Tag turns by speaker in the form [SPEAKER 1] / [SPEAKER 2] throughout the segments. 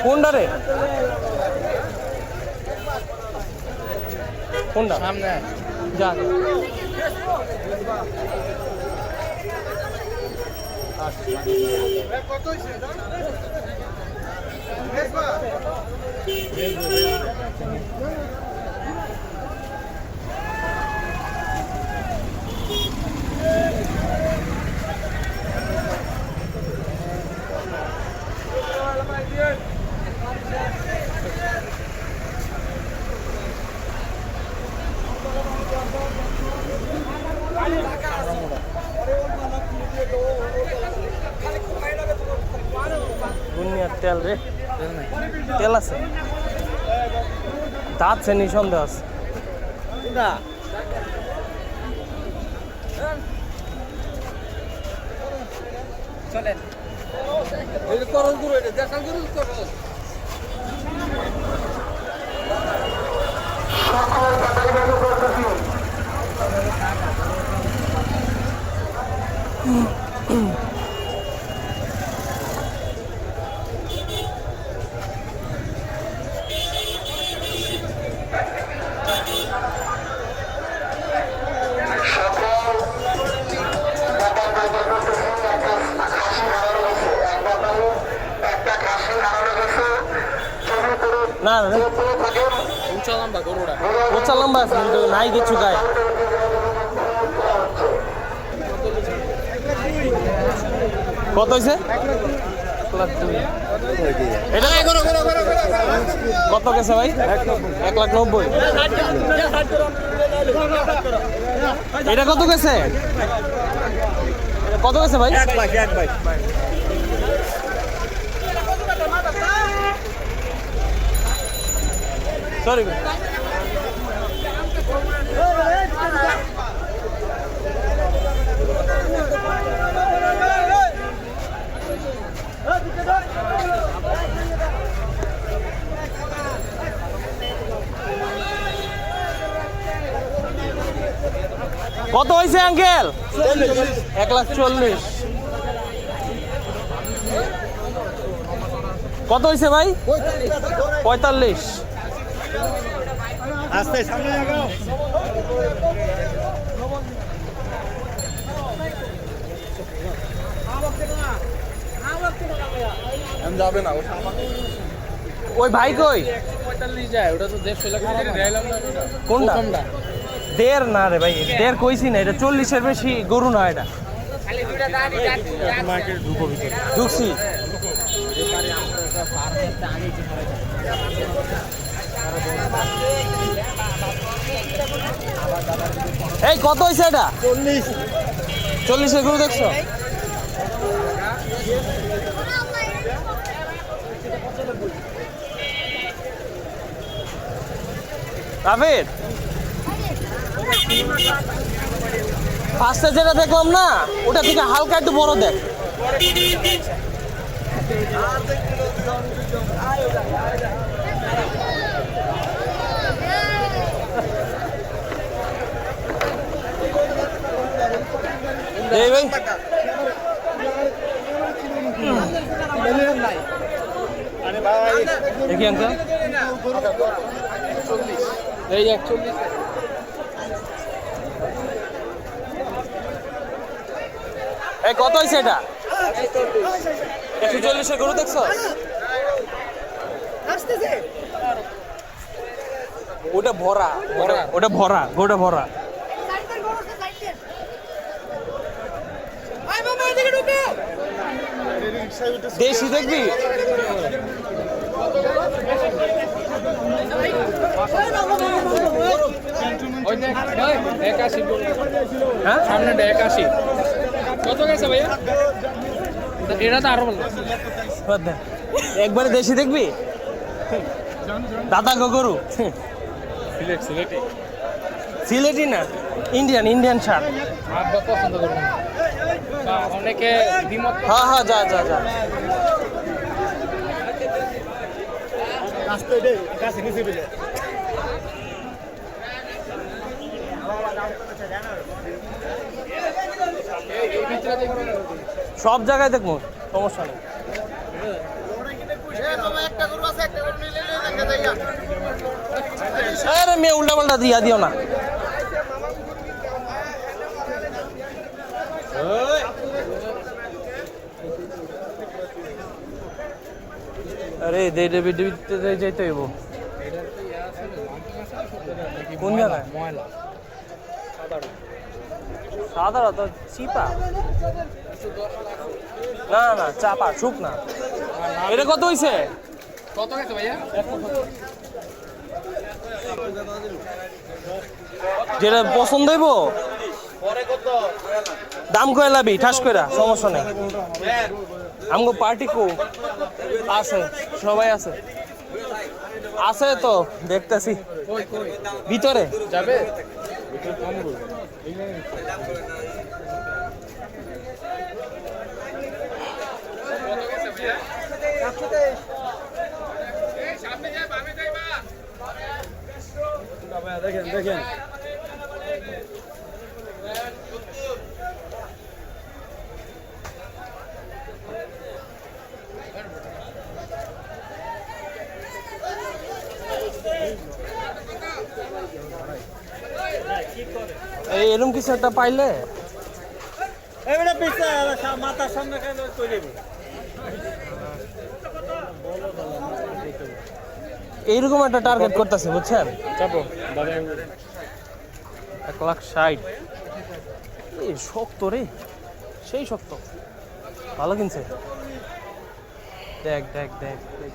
[SPEAKER 1] কোনটা রে? কোনটা? সামনে যা। কত হইছে এটা? দুনিয়ার তেল রে, তেল আছে, দাঁত সে নিঃসন্দেহ আছে। চলেন না উঁচা লম্বা আছে কিন্তু নাই কিছু গায়ে। কত হয়েছে? এটা কত গেছে ভাই? 1,90,000। এটা কত গেছে? কত গেছে ভাই? 1 লাখ। সরি কত হয়েছে আঙ্কেল? 1,40,000। কত হয়েছে ভাই? 45। আস্তে সামনে আগাও। যাবে না ওই ভাই কই? 45 যায়, ওটা তো 150 লাখ দিলাম না। কোনটা? দেড় না রে ভাই, দেড় কইছি না, এটা 40-এর বেশি গরু না এটা। খালি দুইটা দাঁড়ি মার্কেট ঢুকো ভিতরে ঢুকছি। এই কত হয়েছে এটা? 40-এর গরু দেখছো? আবির ফার্স্টে যেটা দেখলাম না, ওটা থেকে হালকা একটু বড় দেখ। এই ভাই দেখি আঙ্কেল, এই 41। এই কত হয়েছে এটা? 140-এর গরু দেখছো? ওটা ভরা, ওটা ভরা, গরুটা ভরা। দেশি দেখবি? হ্যাঁ সামনে 81। কত গেছে ভাইয়া? এটা তো আরো একবারে দেশি দেখবি? দাদা গরু সিলেটি না, ইন্ডিয়ান শার্ট। আব্বা পছন্দ করবেন, অনেকে দ্বিমত। হ্যাঁ হ্যাঁ, যা যা যা। সব জায়গায় দেখবো, সমস্যা নেই। আরে মেয়ে উল্টা পাল্টা দিয়া দিও না। আরে দেড়ে বিদ্যুৎ যাইতে হইব। কোন জায়গায়? সাদা তো চিপা না না চাপা ছুক না। এটা কত হইছে?
[SPEAKER 2] কত গেছে ভাইয়া?
[SPEAKER 1] যেটা পছন্দ হইব দাম কয়ে লাবি ঠাস কইরা, সমস্যা নেই। আমগো পার্টি কো আছে, সবাই আছে আছে তো দেখতেছি ভিতরে
[SPEAKER 2] যাবে। দেখেন দেখেন
[SPEAKER 1] এই এরকম কিছু একটা পাইলে
[SPEAKER 2] মাথার সামনে
[SPEAKER 1] এইরকম একটা টার্গেট করতেছে বুঝছেন।
[SPEAKER 2] চাপো
[SPEAKER 1] 1,60,000 এই শক্ত রে, সেই শক্ত, ভালো কিনছে। দেখ দেখ দেখ দেখ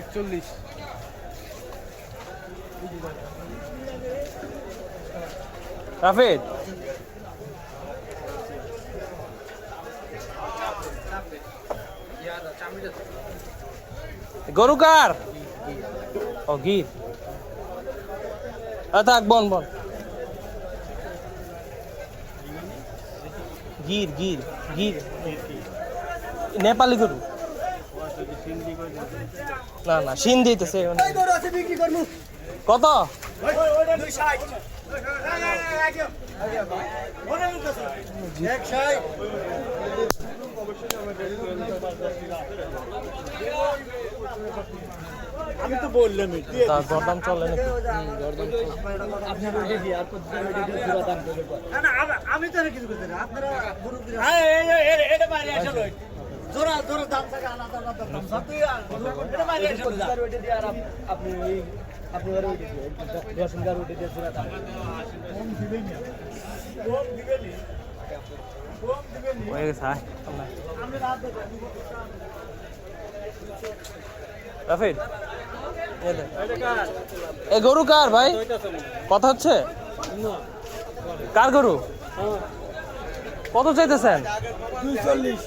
[SPEAKER 2] 41।
[SPEAKER 1] রাফিদ গরু কার? ও গির, থাক বন বন। গির গির গির নেপালি গরু না না সিন দিতেছে। কত?
[SPEAKER 2] আমি তো বললাম
[SPEAKER 1] দরদাম চলে নাকি?
[SPEAKER 2] আমি তো কিছু করতে না আপনারা এটা বাইরে আসলে জোরা জোরা দাম থাকে আলাদা আলাদা দাম সব এটা বাইরে আসলে ওইটা দিয়ে আর আপনি ওই আপনি আর ওইটা দিয়ে দশনগার ওইটা দিয়ে জোরা দাম কম দিবেন না, কম দিবেন না, কম দিবেন না।
[SPEAKER 1] হয়ে গেছে
[SPEAKER 2] আমি রাত
[SPEAKER 1] রাফিদ এ গরু কার ভাই? কথা হচ্ছে কার গরু? কত চাইতেছেন?
[SPEAKER 2] 240।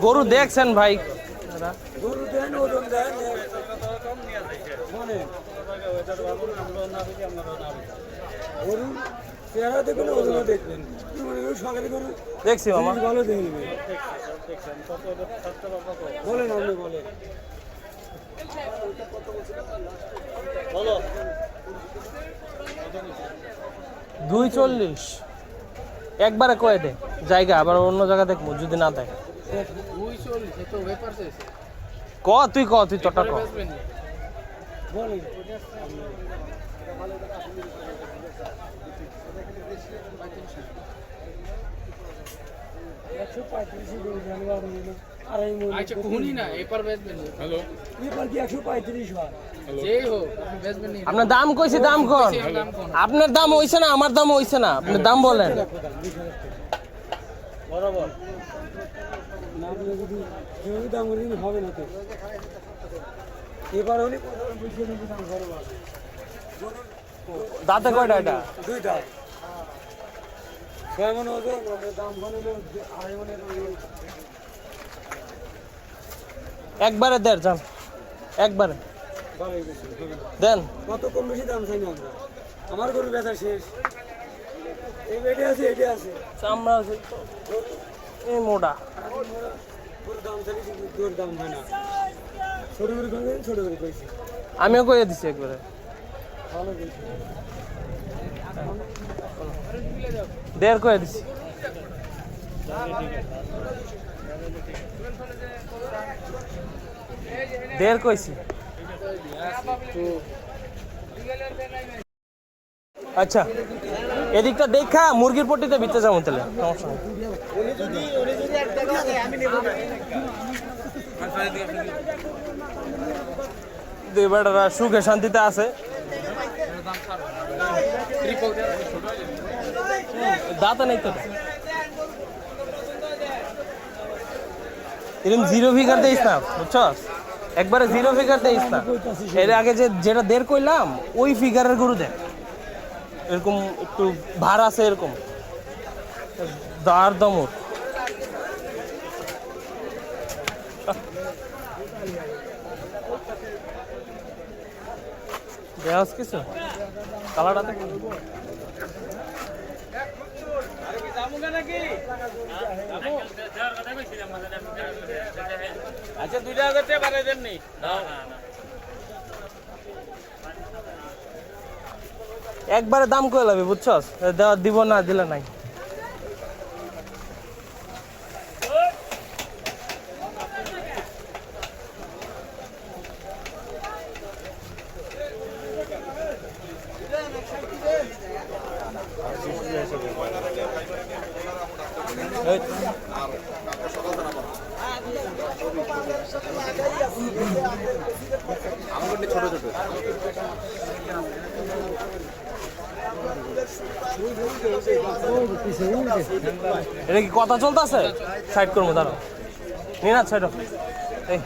[SPEAKER 1] গরু দেখছেন ভাই?
[SPEAKER 2] গরু দেন ওজন দেন গরু চেহারা দেখুন, ওজনও দেখবেন। সকালে গরু
[SPEAKER 1] দেখছি মামা,
[SPEAKER 2] ভালো দেখবেন। বলেন আপনি বলেন বলো।
[SPEAKER 1] 240 একবারে কয়ে দে জায়গা, আবার অন্য জায়গা দেখবো যদি না দেয়।
[SPEAKER 2] 240 তো ব্যাপার শেষ।
[SPEAKER 1] তুই তোরটা ক।
[SPEAKER 2] বলেন আচ্ছা কোহনি না এপার বেচবেন। হ্যালো এপার কি 135 হয়? যেই হোক আপনি বেচবেন না।
[SPEAKER 1] আপনার দাম কইছি, দাম কোন? আপনার দাম হইছে না, আমার দাম হইছে না, আপনি দাম বলেন।
[SPEAKER 2] বরাবর না বলে যদি কেউ দাম বলি হবে না তো। এবার হলে দাম বরাবর।
[SPEAKER 1] দাঁতে কয়টা এটা?
[SPEAKER 2] 2 দাঁত। 6 মণ ওজন, দাম বলে 2.5 মণের।
[SPEAKER 1] একবারে দেড় যান, একবারে দেন।
[SPEAKER 2] কত কম বেশি দাম চাই না আমরা, আমার গরু বেচা শেষ। এই বেটে আছে, এটা আছে
[SPEAKER 1] চামড়া আছে এই মোটা।
[SPEAKER 2] গরুর দাম চাই, গরুর দাম হয় না। ছোট গরু কিনবেন, ছোট গরু কইছি।
[SPEAKER 1] আমিও কইয়ে দিছি একবারে।
[SPEAKER 2] ভালো কইছি।
[SPEAKER 1] দেড় করে দিছি। দেড় কইছি। আচ্ছা এদিকটা দেখা মুরগির পট্টিতে বিতে যাবো তাহলে, সমস্যা নেই। দুই বেটারা সুখে শান্তিতে আছে। দাঁত নেই তো, এরকম জিরো ফিগার দিস না, বুঝছস? একবারে জিরো ফিগার দিস না। এর আগে যেটা দেড় কইলাম ওই ফিগারের গরু দেখ, এরকম একটু ভার আছে, এরকম দাঁড় দমর। দেওয়াস কিছু কালারটা দেখ।
[SPEAKER 3] আচ্ছা 2 টাকা করতে পারে দেননি।
[SPEAKER 1] একবারে দাম কই লাবি, বুঝছস? দেওয়া দিব না, দিলে নাই।
[SPEAKER 3] ছোট ছোট
[SPEAKER 1] এটা কি কথা চলতেছে? সাইড করবো, দাঁড়ো নিনাদ, সাইড। এই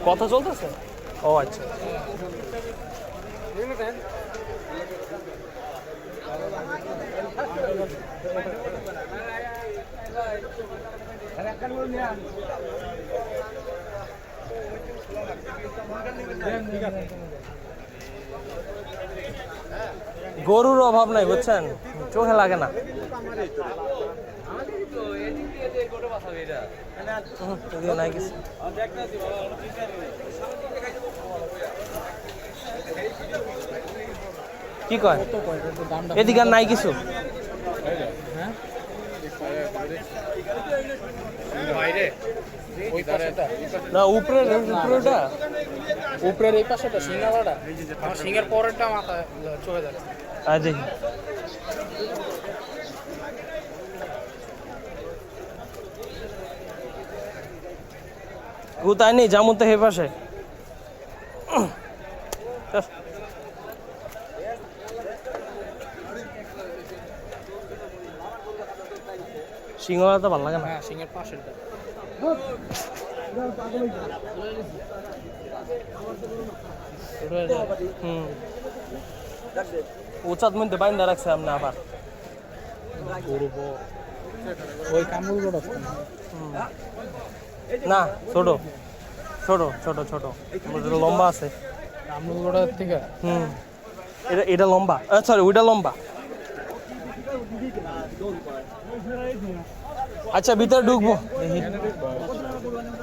[SPEAKER 1] কথা চলতেছে? ও আচ্ছা। গরুর অভাব নাই, বুঝছেন? চোখে লাগে না। নাই কিছু। কি কয় এদিকে আর নাই কিছু? না উপরের উপরেটা,
[SPEAKER 3] উপরের এই পাশেটা সিঙ্গালাটা, আমার সিঙ্গের পরেরটা মাথা চলে যাচ্ছে।
[SPEAKER 1] আর দেখি কোথায় নেই, যেমন তো হে পাশে। সিংহলা তো ভালো লাগে না।
[SPEAKER 3] হ্যাঁ সিঙ্গের পাশেরটা।
[SPEAKER 1] উচাত মধ্যে বাইন্দা রাখছে আপনি আবার।
[SPEAKER 3] ওই কামড় গোড়া
[SPEAKER 1] না, ছোট ছোট ছোট ছোট, লম্বা আছে
[SPEAKER 3] কামড় গোড়ার থেকে।
[SPEAKER 1] এটা এটা লম্বা, সরি ওইটা লম্বা। আচ্ছা ভিতরে ঢুকবো, দেখি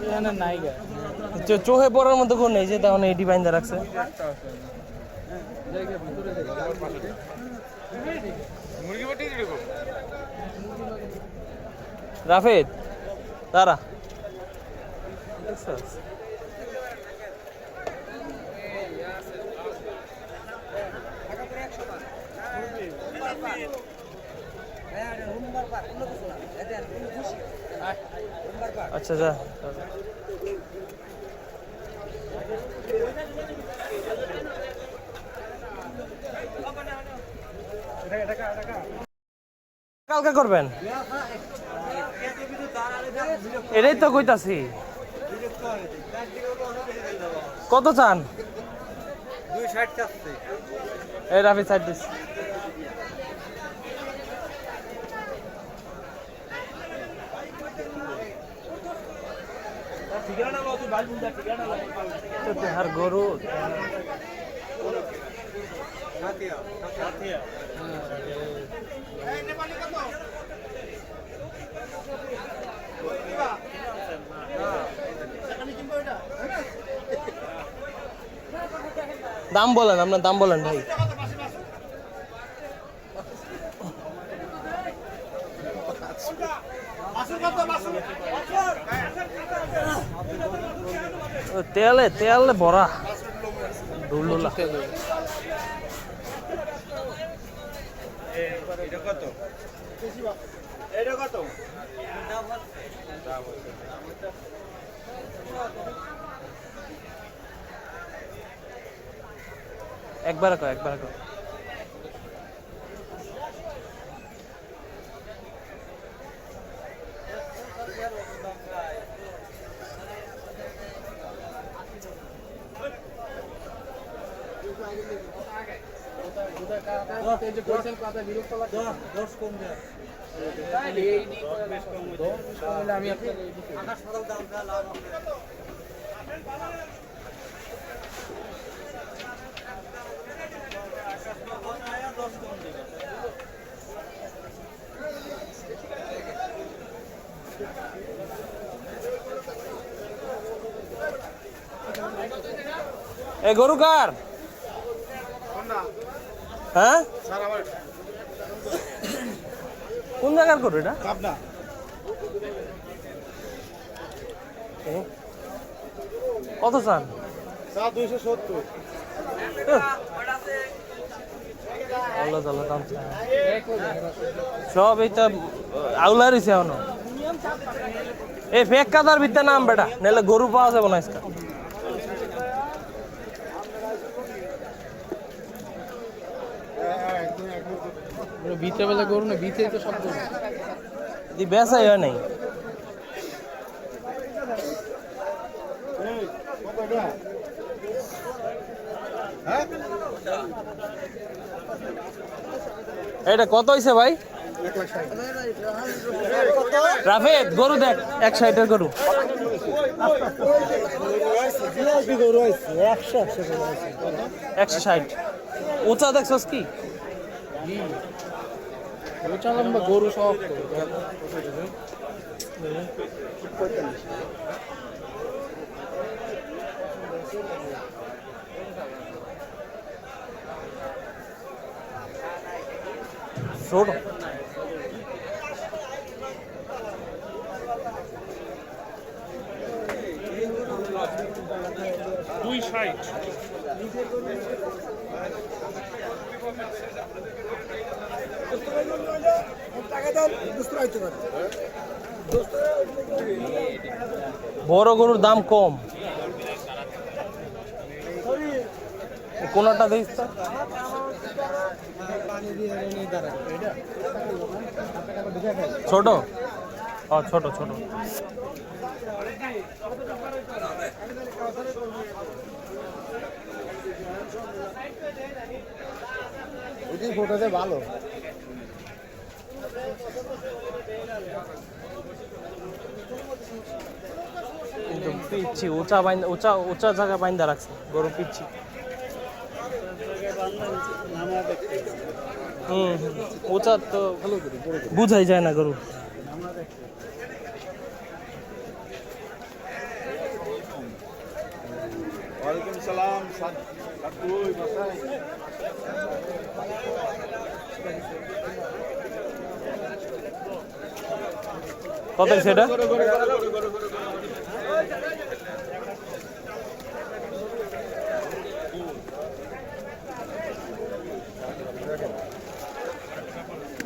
[SPEAKER 3] এখানে নাই গা,
[SPEAKER 1] চোখে পড়ার মতো কোন নেই যে, তাহলে এটি বাইন্দা রাখছে। রাফেদ দাঁড়া, আচ্ছা যা। কালকে করবেন, এটাই তো কইতাছি। কত চান?
[SPEAKER 2] 260 চাচ্ছে।
[SPEAKER 1] এই রাফি সাইড দিস। আর গরু দাম বলেন, আপনার দাম বলেন ভাই। তেলে তেলে ভরা ডুলুলা একবার কো এ গরু কার হ্যাঁ কোন জায়গার গরু এটা কত চান
[SPEAKER 2] 270
[SPEAKER 1] দাম সব এইটা আউলা রয়েছে এখনো এই ফেক কাদার ভিতরে নাম বেটা নাহলে গরু পাওয়া যাবে না আজকে
[SPEAKER 3] বিতে বেলা গরু না বিতে তো সব গরু
[SPEAKER 1] দি বেসাই হয় নাই এটা কত হইছে ভাই রাফেদ গরু দেখ 160 গরু 160 উঁচা দেখছস কি
[SPEAKER 3] লম্বা গরু সব
[SPEAKER 1] ছোট
[SPEAKER 3] দুই সাইড
[SPEAKER 1] বড় গরুর দাম কম কোনটা দিস তো ছোট ছোট ছোট
[SPEAKER 2] ফটোতে ভালো
[SPEAKER 1] কিন্তু পিচ্ছি উঁচা জায়গা বাইন্দা রাখছে গরু পিচ্ছি উঁচা তো বুঝাই যায় না গরু
[SPEAKER 2] ওয়ালাইকুম সালাম
[SPEAKER 1] কত সেটা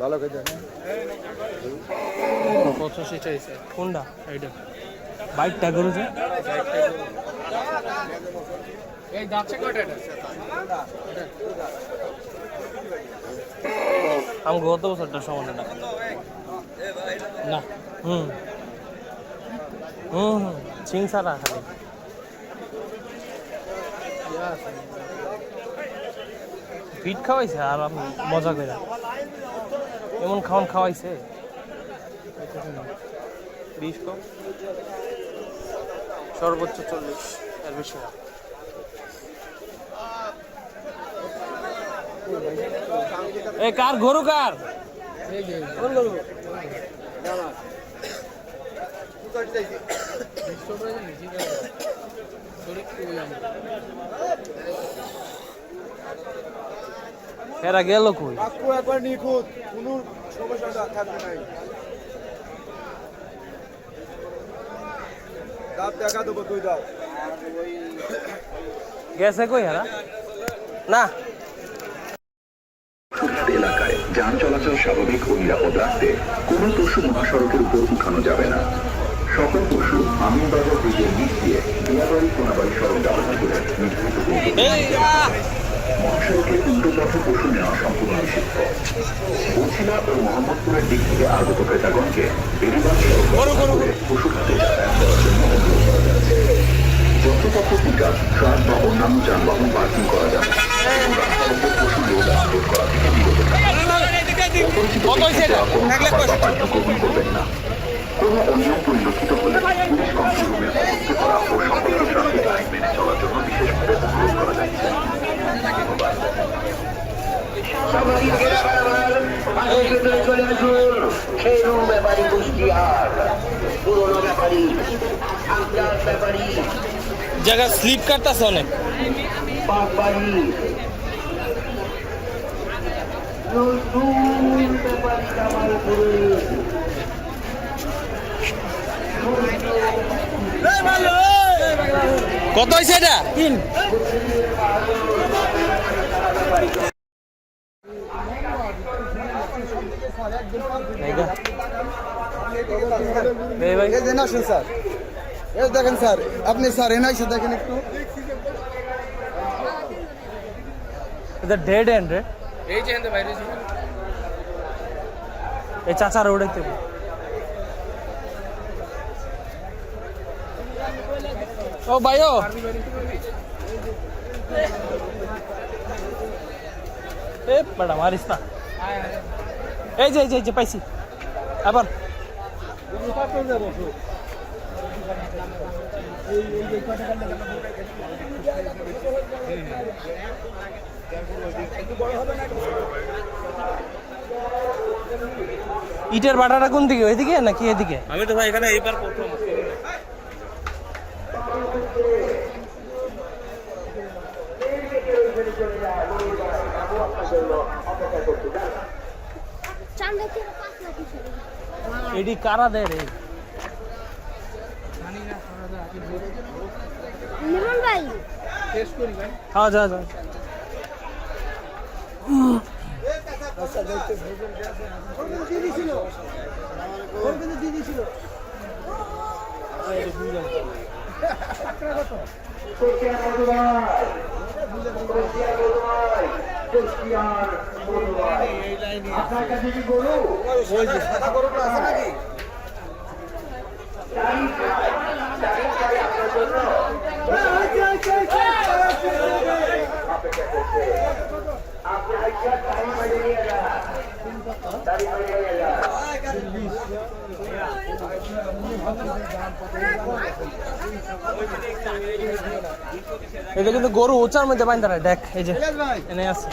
[SPEAKER 2] ভালো করে দেখেন
[SPEAKER 3] 85 চাইছে
[SPEAKER 1] কোনটা
[SPEAKER 3] এইটা
[SPEAKER 1] বাইকটা গরু যে
[SPEAKER 3] এই যাচ্ছে কয়টা এটা
[SPEAKER 1] আমি গত বছরটা সমান না
[SPEAKER 3] না
[SPEAKER 1] হুম হুম চিং ছাড়া খালি পিঠ খাওয়াইছে আর আমি মজা করে এমন খাওয়াইছে 20 কম সর্বোচ্চ 40 এর বেশি না এ কার গরু কার
[SPEAKER 3] এই যে
[SPEAKER 2] কোন গরু
[SPEAKER 1] এরা গেল কই
[SPEAKER 2] একবার নিখুঁত কোনো সমস্যা থাকবে নাই
[SPEAKER 1] গেছে কই হারা না
[SPEAKER 4] এলাকায় যান চলাচল স্বাভাবিক ও নিরাপদ রাখতে কোন পশু মহাসড়কের উপর উঠানো যাবে না। সকল পশু আমিনবাজার ব্রিজের নিচ দিয়ে দিয়াবাড়ি কোনাবাড়ি সড়ক ব্যবহার করে নির্ধারিত মহাসড়কের উল্টো পথে পশু নেওয়া সম্পূর্ণ নিষিদ্ধ। বছিলা ও মোহাম্মদপুরের দিক থেকে আগত ক্রেতাগণকে বেড়িবাঁধ সড়ক ব্যবহার করে পশু ঘাটে যাতায়াত করার জন্য অনুরোধ করা যাচ্ছে। যত্রতত্র পিকআপ, ট্রাক বা অন্যান্য যানবাহন পার্কিং করা যাবে। পশু লোড আনলোড করা থেকে বিরত গ্রহণ করবেন না। কোনো অনিয়ম পরিলক্ষিত হলে পুলিশ কন্ট্রোল রুমের তদন্ত করা ও সম্পর্ক ট্রাফিক আইন মেনে চলার জন্য বিশেষভাবে অনুরোধ করা যাচ্ছে। ব্যাপারী কুষ্টিয়ার পুরোনো ব্যাপারী ব্যাপারী
[SPEAKER 1] জায়গা স্লিপ কাটতেছে অনেক
[SPEAKER 4] বাগবাড়ি ব্যাপারী কামালপুরে
[SPEAKER 1] কত হয়েছে এটা
[SPEAKER 2] স্যার এই দেখেন স্যার, আপনি স্যার এনে এসে দেখেন একটু।
[SPEAKER 1] এটা ডেড এন্ড রে
[SPEAKER 3] এই যে এখানে বাইরে
[SPEAKER 1] এই চাচার উড়াইতে ও ভাইও এ বড় মারিস না এই যে পাইছি আবার ইটের বাটাটা কোন দিকে ওইদিকে নাকি এদিকে
[SPEAKER 3] আমি তো ভাই এখানে এইবার প্রথম
[SPEAKER 1] এডি কারা দেয় রে
[SPEAKER 5] নিমন ভাই
[SPEAKER 3] টেস্ট করি ভাই
[SPEAKER 1] হ্যাঁ যা
[SPEAKER 4] আপনার কাছে কি গরু আছে নাকি?
[SPEAKER 1] এটা কিন্তু গরু উঁচার মধ্যে বাইন্দা নাই দেখ এই যে এনে আছে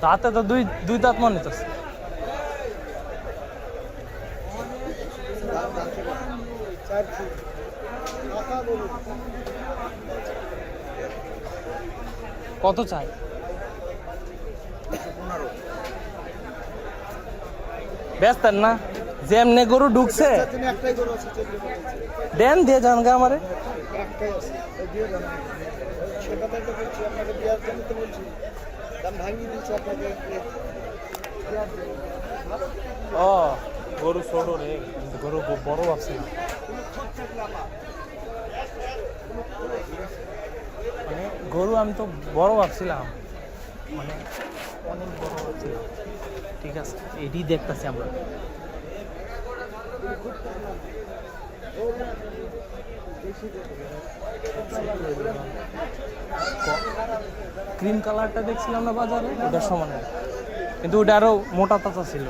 [SPEAKER 1] দাঁতে তো দুই দাঁত মনে হইতেছে কত চাই ব্যস্ত না যেমনে গরু ঢুকছে দেন দিয়ে যান গা আমারে ও গরু ছোট রে গরু বড় ভাবছি মানে গরু আমি তো বড় ভাবছিলাম মানে অনেক বড় ভাবছিলাম ঠিক আছে এটি দেখতেছি আমরা ক্রিম কালারটা দেখছিলাম না বাজারে ওটার সমানে কিন্তু ওটা আরো মোটা তাজা ছিল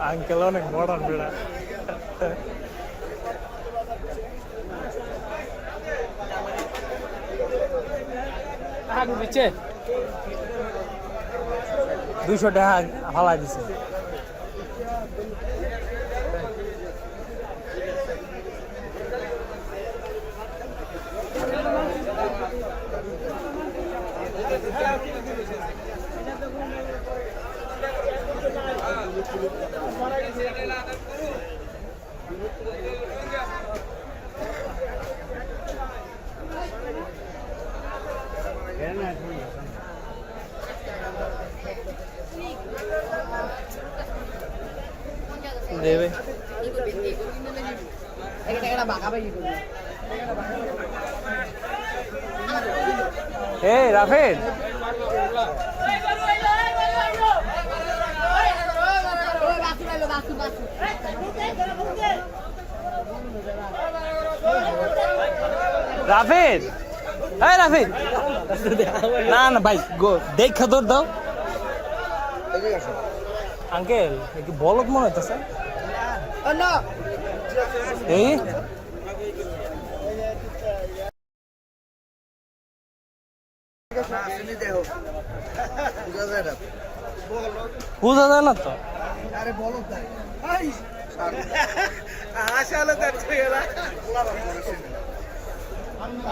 [SPEAKER 1] আঙ্কেল অনেক মডার্ন বেড়া।
[SPEAKER 3] দিচ্ছে
[SPEAKER 1] 200 টাকা ফালাই দিছে। দেবে এই রাফেদ রাফেদ এই রাফেদ না না ভাই দেখা তোর দাও আঙ্কেল কি বলদ মনে হইতেছে এই বুঝা যায় না তো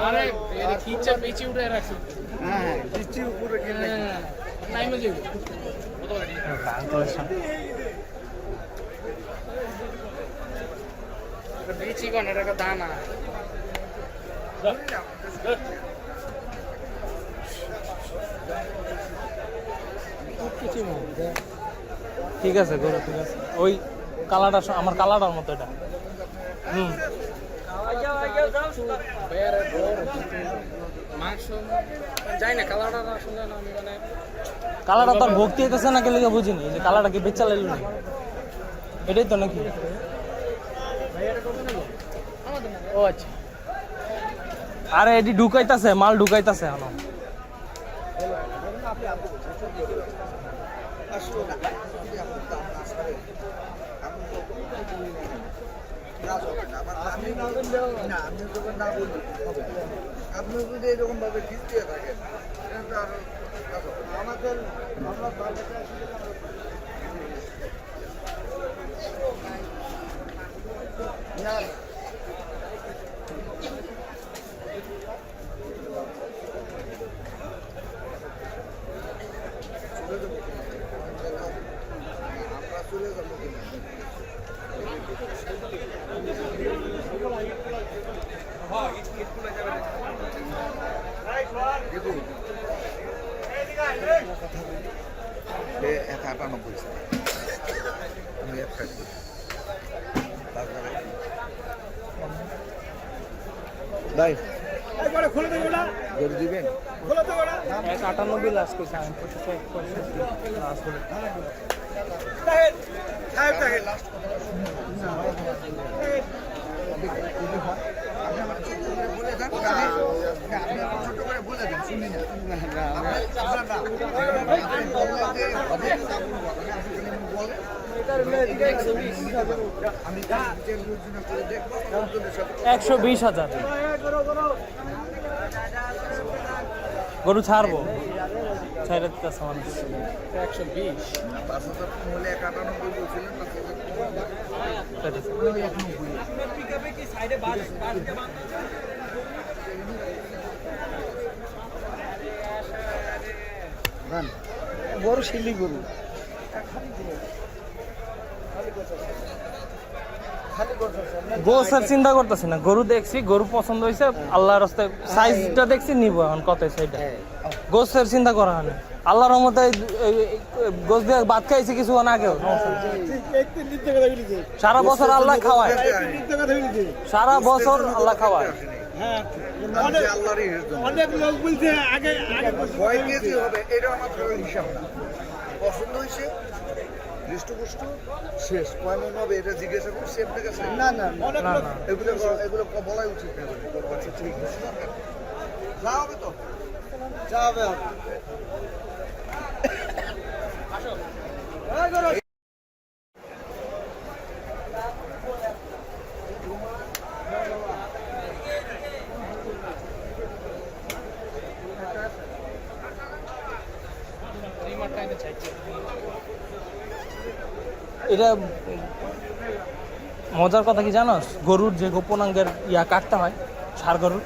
[SPEAKER 3] আরে এটা খিচা বেচি উঠে রাখছি নাই মজে বেচি কোন এটা দানা
[SPEAKER 1] ঠিক আছে গরু ঠিক আছে ওই কালারটা আমার কালারটার মতো এটা
[SPEAKER 3] মাংস যাই না কালারটা আসলে না আমি মানে
[SPEAKER 1] কালারটা তোর ভক্তি হইতেছে না কেলে বুঝিনি যে কালারটা কি বেচা লাইল না এটাই তো নাকি
[SPEAKER 3] ও আচ্ছা
[SPEAKER 1] আরে এটি ঢুকাইতাছে মাল ঢুকাইতাছে এখন
[SPEAKER 2] আপনি যদি এরকম ভাবে দিতে থাকেন আমাদের আমরা চলে যাবো কিনা দেখুন 98 আমি একটা তারপরে ভাই একবারে খুলে দেবো না গরু দিবেন খুলে দেবো না
[SPEAKER 1] 98 লাস্ট কইছে আমি 65 লাস্ট বলে
[SPEAKER 2] লাস্ট কথা আপনি আমার ছোট করে বলে দেন আপনি আমার ছোট করে বলে দেন শুনি না আমি
[SPEAKER 1] 120,000 গরু ছাড়বো ছাইরে দিতেছে আমার
[SPEAKER 3] 120
[SPEAKER 2] 5,000 হলে 91 বলছিলেন 5,000 বড় শিলি গরু
[SPEAKER 1] গোসের চিন্তা করতেছি না গরু দেখছি গরু পছন্দ হয়েছে আল্লাহর রাস্তায় সাইজটা দেখছি নিব এখন কত সেটা গোসের চিন্তা করা হয় না আল্লাহর রহমতে গোস দিয়ে ভাত খাইছি কিছু আগেও সারা বছর আল্লাহ খাওয়ায় সারা বছর আল্লাহ খাওয়ায়
[SPEAKER 2] অনেক লোক বলছে আগে কয় কেজি হবে এটা আমার হিসাব না পছন্দ হয়েছে হৃষ্টপুষ্ট শেষ কয় মন হবে এটা জিজ্ঞাসা করছি আপনার কাছে না না না এগুলো এগুলো বলাই উচিত না ঠিক যা হবে তো যা হবে
[SPEAKER 1] এটা মজার কথা কি জানোস, গরুর যে গোপনাঙ্গের কাটতে হয়, ষাঁড় গরুর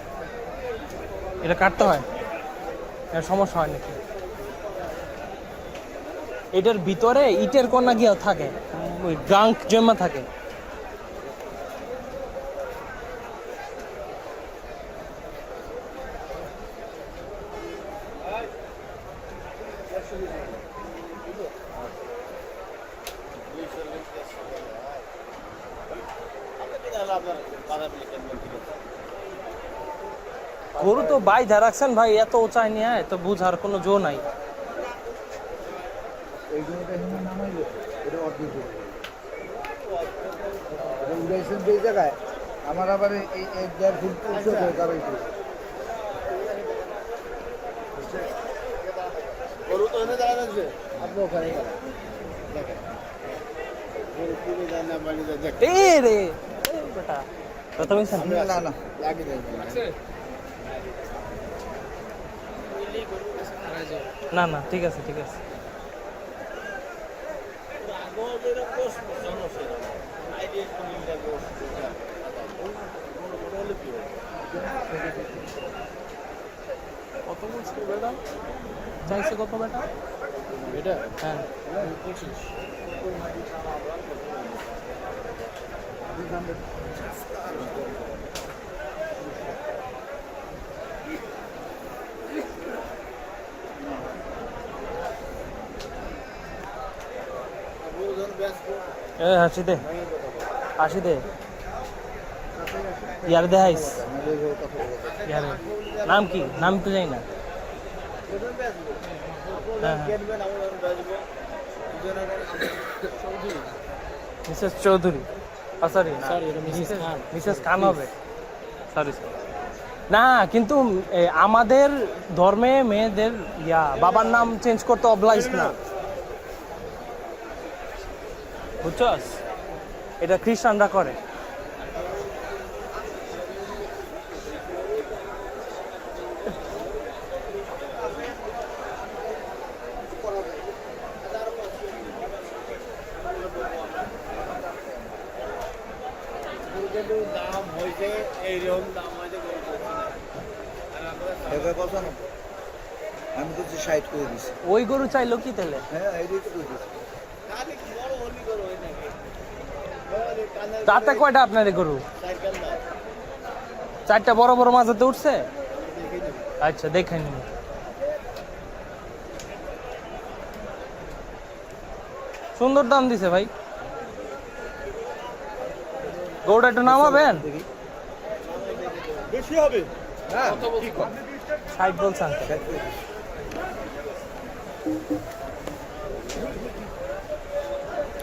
[SPEAKER 1] এটা কাটতে হয়, এর সমস্যা হয় নাকি? এটার ভিতরে ইটের কণা গিয়ে থাকে, ওই গাঙ্ক জমা থাকে। গরু তো বাইধা রাখছেন ভাই, এত উঁচাই নিয়ে তো বুঝার কোনো জো নাই।
[SPEAKER 2] আমার আবার এই 1.5 ফুট উঁচু হয়ে যাবে। গরু তো এনে দাঁড়ানো আছে, আপনি ওখানে
[SPEAKER 1] না না ঠিক আছে ঠিক আছে। কত বলছো বেটা, চাইছে কত বেটা?
[SPEAKER 3] এটা
[SPEAKER 1] হ্যাঁ
[SPEAKER 3] 25।
[SPEAKER 1] হাসি দে, হাসি দে, ইয়ার দেখাইস। ইয়ারে নাম কি? নাম তো জানি না। মিসেস চৌধুরী, সরি মিসেস খান হবে, সরি। না কিন্তু আমাদের ধর্মে মেয়েদের বাবার নাম চেঞ্জ করতে অবলাইজ না, বুঝছস? এটা খ্রিস্টানরা করে।
[SPEAKER 2] দাম হয়েছে এইরকম দাম হয়েছে, আমি তো 60 করে দিচ্ছি।
[SPEAKER 1] ওই গরু চাইলো কি তাহলে?
[SPEAKER 2] হ্যাঁ এইটাই তো কইছি।
[SPEAKER 1] তাতে কয়টা আপনার এই গরু? 4টা বড় বড় মাঝাতে উঠছে। আচ্ছা দেখে নিন। সুন্দর দাম দিছে ভাই। গরুটা একটু নামাবেন?
[SPEAKER 2] বেশি হবে। হ্যাঁ
[SPEAKER 1] 60 বলছেন।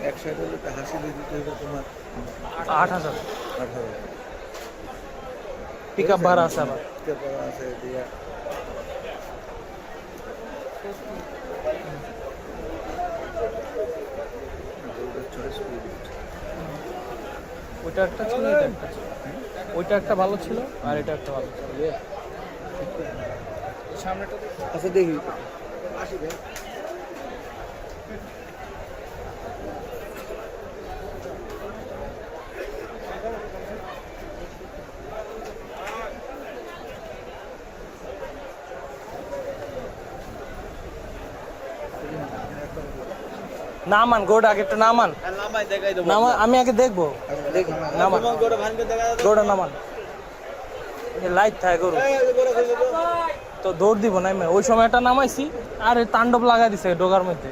[SPEAKER 2] এক সাইড হলে হাসি দিতে হবে তোমার
[SPEAKER 1] 8000। পিক আপ ভাড়া আছে আবার।
[SPEAKER 2] আছে দিয়া
[SPEAKER 1] ওইটা একটা ছিল, এটা একটা ছিল। ওইটা একটা ভালো ছিল আর এটা একটা ভালো ছিল।
[SPEAKER 3] সামনেটা
[SPEAKER 2] আচ্ছা দেখি আসি ভাই।
[SPEAKER 1] নামান গোড়া আগে একটু নামান। নামান, আমি আগে দেখবো। নামান গোড়া নামান। লাইট থাকে গরু তো দৌড় দিব না। ওই সময়টা নামাইছি আর তাণ্ডব লাগাই দিছে ডোগার মধ্যে।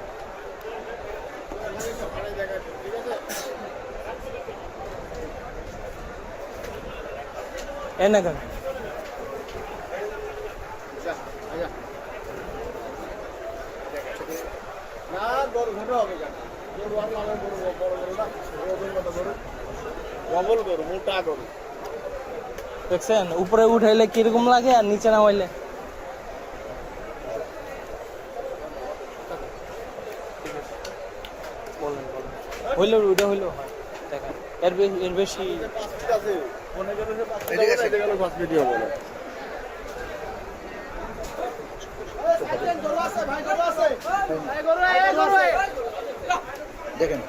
[SPEAKER 1] এনে কেন দেখছেন? উপরে উঠাইলে কিরকম লাগে আর নিচে নামাইলে। হইলো ওইটা হইলো হয় দেখেন এর বেশি
[SPEAKER 2] দেখেন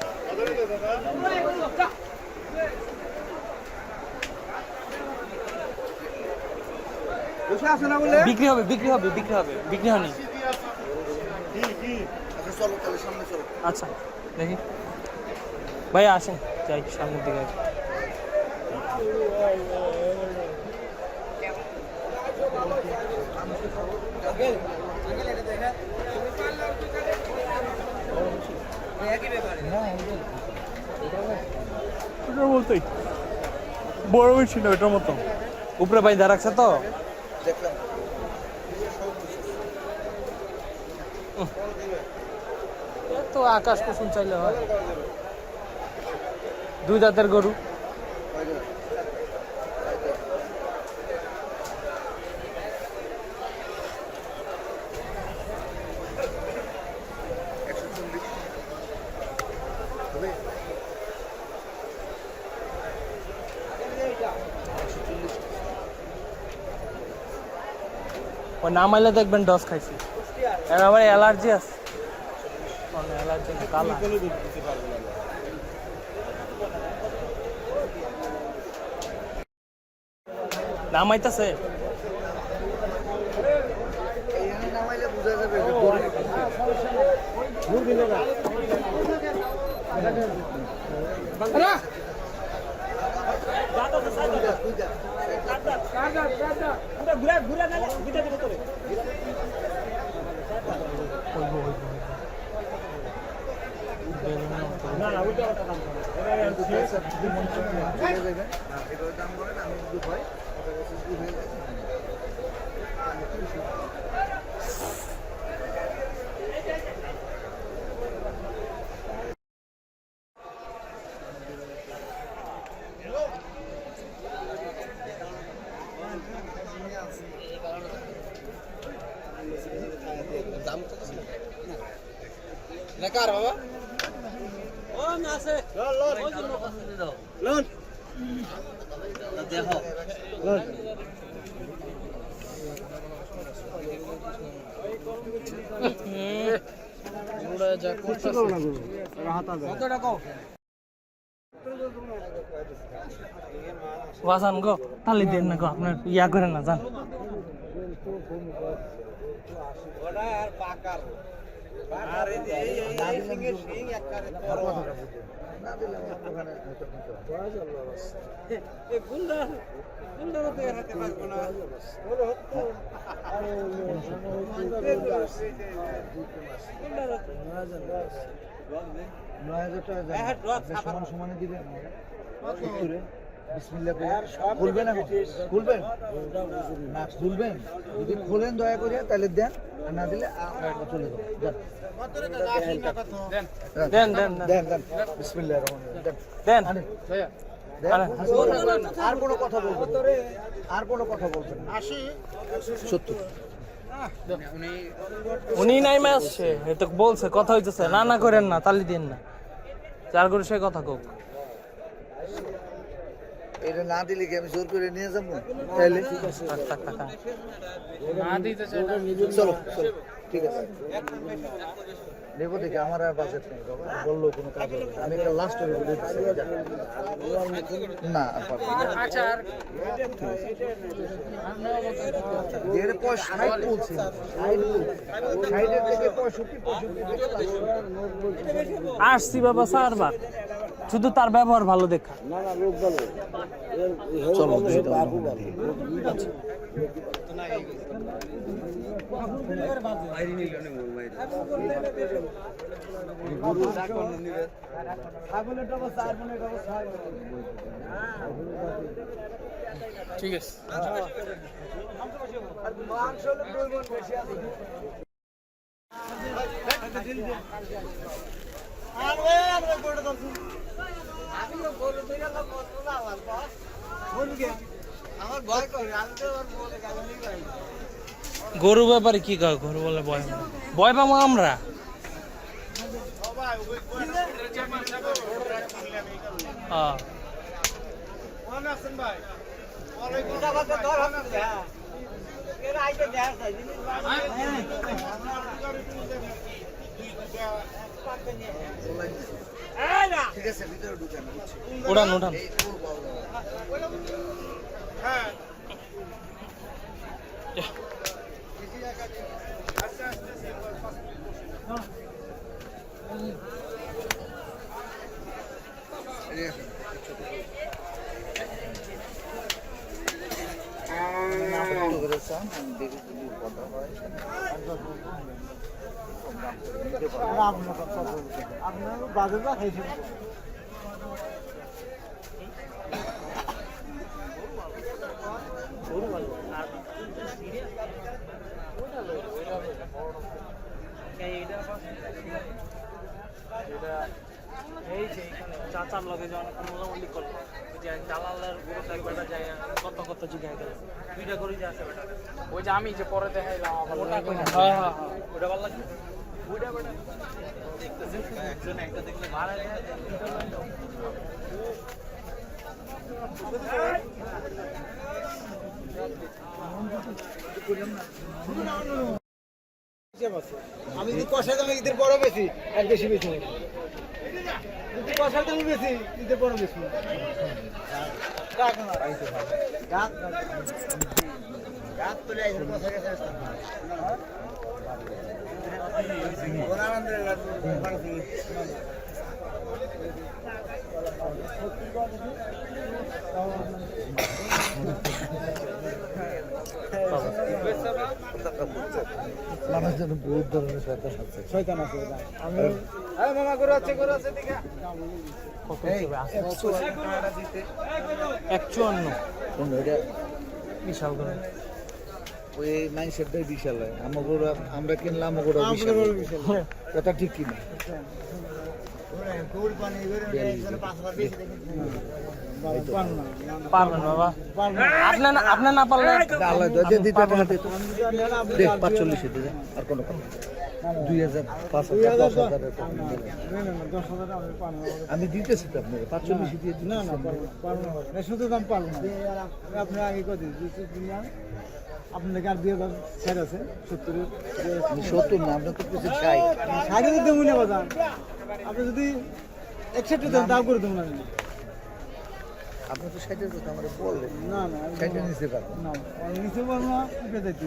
[SPEAKER 1] বিক্রি হবে বিক্রি হয়নি আচ্ছা দেখি ভাই আসেন যাই সামনের দিকে আসেন। বলতেই বড় বেশি না ওটার মতো উপরে ভাই দা রাখছে তো তো আকাশ কুসুম চাইলে হয় দুই দাঁতের গরু ও না মাইলে দেখবেন ডস খাইছি আবার অ্যালার্জি আছে অ্যালার্জি কালা নামাইতেছে
[SPEAKER 2] নামাইলে বোঝা যাবে
[SPEAKER 3] কার বাবা
[SPEAKER 2] ও না আছে লোন দেখো লোন
[SPEAKER 3] ওরা যা করতেছে
[SPEAKER 2] কত টাকা
[SPEAKER 1] ওয়াসান গো তালি দেন না গো আপনার ইয়া করেন না জান
[SPEAKER 2] ওটা আর পাকার আর এই সিংহে সিং একবারে বড় না দিলে ওখানে এই গুন্ডা তো হাতে পারবো না বড় হতো সমানে দিবেন খুলবেন খুলবেন না খুলবেন যদি খোলেন দয়া করে তাহলে দেন আর না দিলে চলে যাবো
[SPEAKER 1] দেন দেন
[SPEAKER 2] দেন দেন বিসমিল্লাহির রহমানির রহিম
[SPEAKER 1] দেন
[SPEAKER 2] আর কোনো কথা বলবেন আর কোনো কথা বলবেন 70
[SPEAKER 1] উনি নাই মে আসছে এ তো বলছে কথা হইতেছে না না করেন না তালি দেন না চার করে সে কথা কোক
[SPEAKER 2] এটা না দিলে কি আমি জোর করে নিয়ে যাবো তাহলে
[SPEAKER 3] না দিতে চাই না
[SPEAKER 2] চলো চলো ঠিক আছে নেবো দেখি আমার আর বাজেট নেই বাবা বললো কোনো কাজ হবে না। আমি একটা লাস্ট করে বলে দিচ্ছি না আর পারবো না।
[SPEAKER 3] আচ্ছা আর
[SPEAKER 2] দেড় পয় 60 বলছি 60 থেকে 65
[SPEAKER 1] আসছি বাবা চারবার শুধু তার ব্যবহার ভালো দেখা
[SPEAKER 2] চলো
[SPEAKER 3] ঠিক আছে
[SPEAKER 2] আমার ভয় করে আমি তো বলে গেল
[SPEAKER 1] গরু ব্যাপারে কি কয় গরু বলে ভয় ভয় পাবো আমরা হ্যাঁ উড়ান উড়ান
[SPEAKER 2] আপনার বাজারটা খাইছি
[SPEAKER 1] চাচার লগে যখন মোলামুলি করলো যে দালালের উপর একবার যায় কত কত জিগায় গেল দুইটা করে যে আছে বেটা
[SPEAKER 3] ওই যে আমি যে পরে দেখাইলাম আবার
[SPEAKER 1] ওটা কই হ্যাঁ হ্যাঁ ওটা ভালো লাগে ওটা বেটা দেখতেছেন একজন একটা দেখলে ভালো লাগে
[SPEAKER 2] আমি যদি কষার দামে ঈদের বড় বেশি আর বেশি বেশি যদি কষার দামে বেশি ঈদের বড় বেশি
[SPEAKER 5] মানুষজন বহুত ধরনের
[SPEAKER 2] শয়তান আছে আমি মামা করে আছে দেখা
[SPEAKER 1] 51 বিশাল করে
[SPEAKER 5] ওই মাইন্ডসেটটাই বিশাল হয় আমরা কিনলাম ওগুলো বিশাল কথা ঠিক কিনা
[SPEAKER 1] পারবেন বাবা আপনার না পারলে
[SPEAKER 5] আল্লাহ দিতে দেখ 45 দিতে আর কোনো কথা 2000 5000
[SPEAKER 2] 10,000
[SPEAKER 5] আমি দিতেছি তো আপনাকে 45 দিয়ে
[SPEAKER 2] না না পারবো না শুধু দাম পারবো না আপনি আগে কত আপনাকে আর 2000 ছেড় আছে
[SPEAKER 5] 70 না আপনার তো কিছু চাই
[SPEAKER 2] 60 দেবো না বাজার আপনি যদি 61 দেন দাম করে দেবো না
[SPEAKER 5] আপনি তো 60 কথা আমরা বললেন
[SPEAKER 2] না না
[SPEAKER 5] 60 নিতে পারবো
[SPEAKER 2] না আমি নিতে পারবো না উপরে যাইতে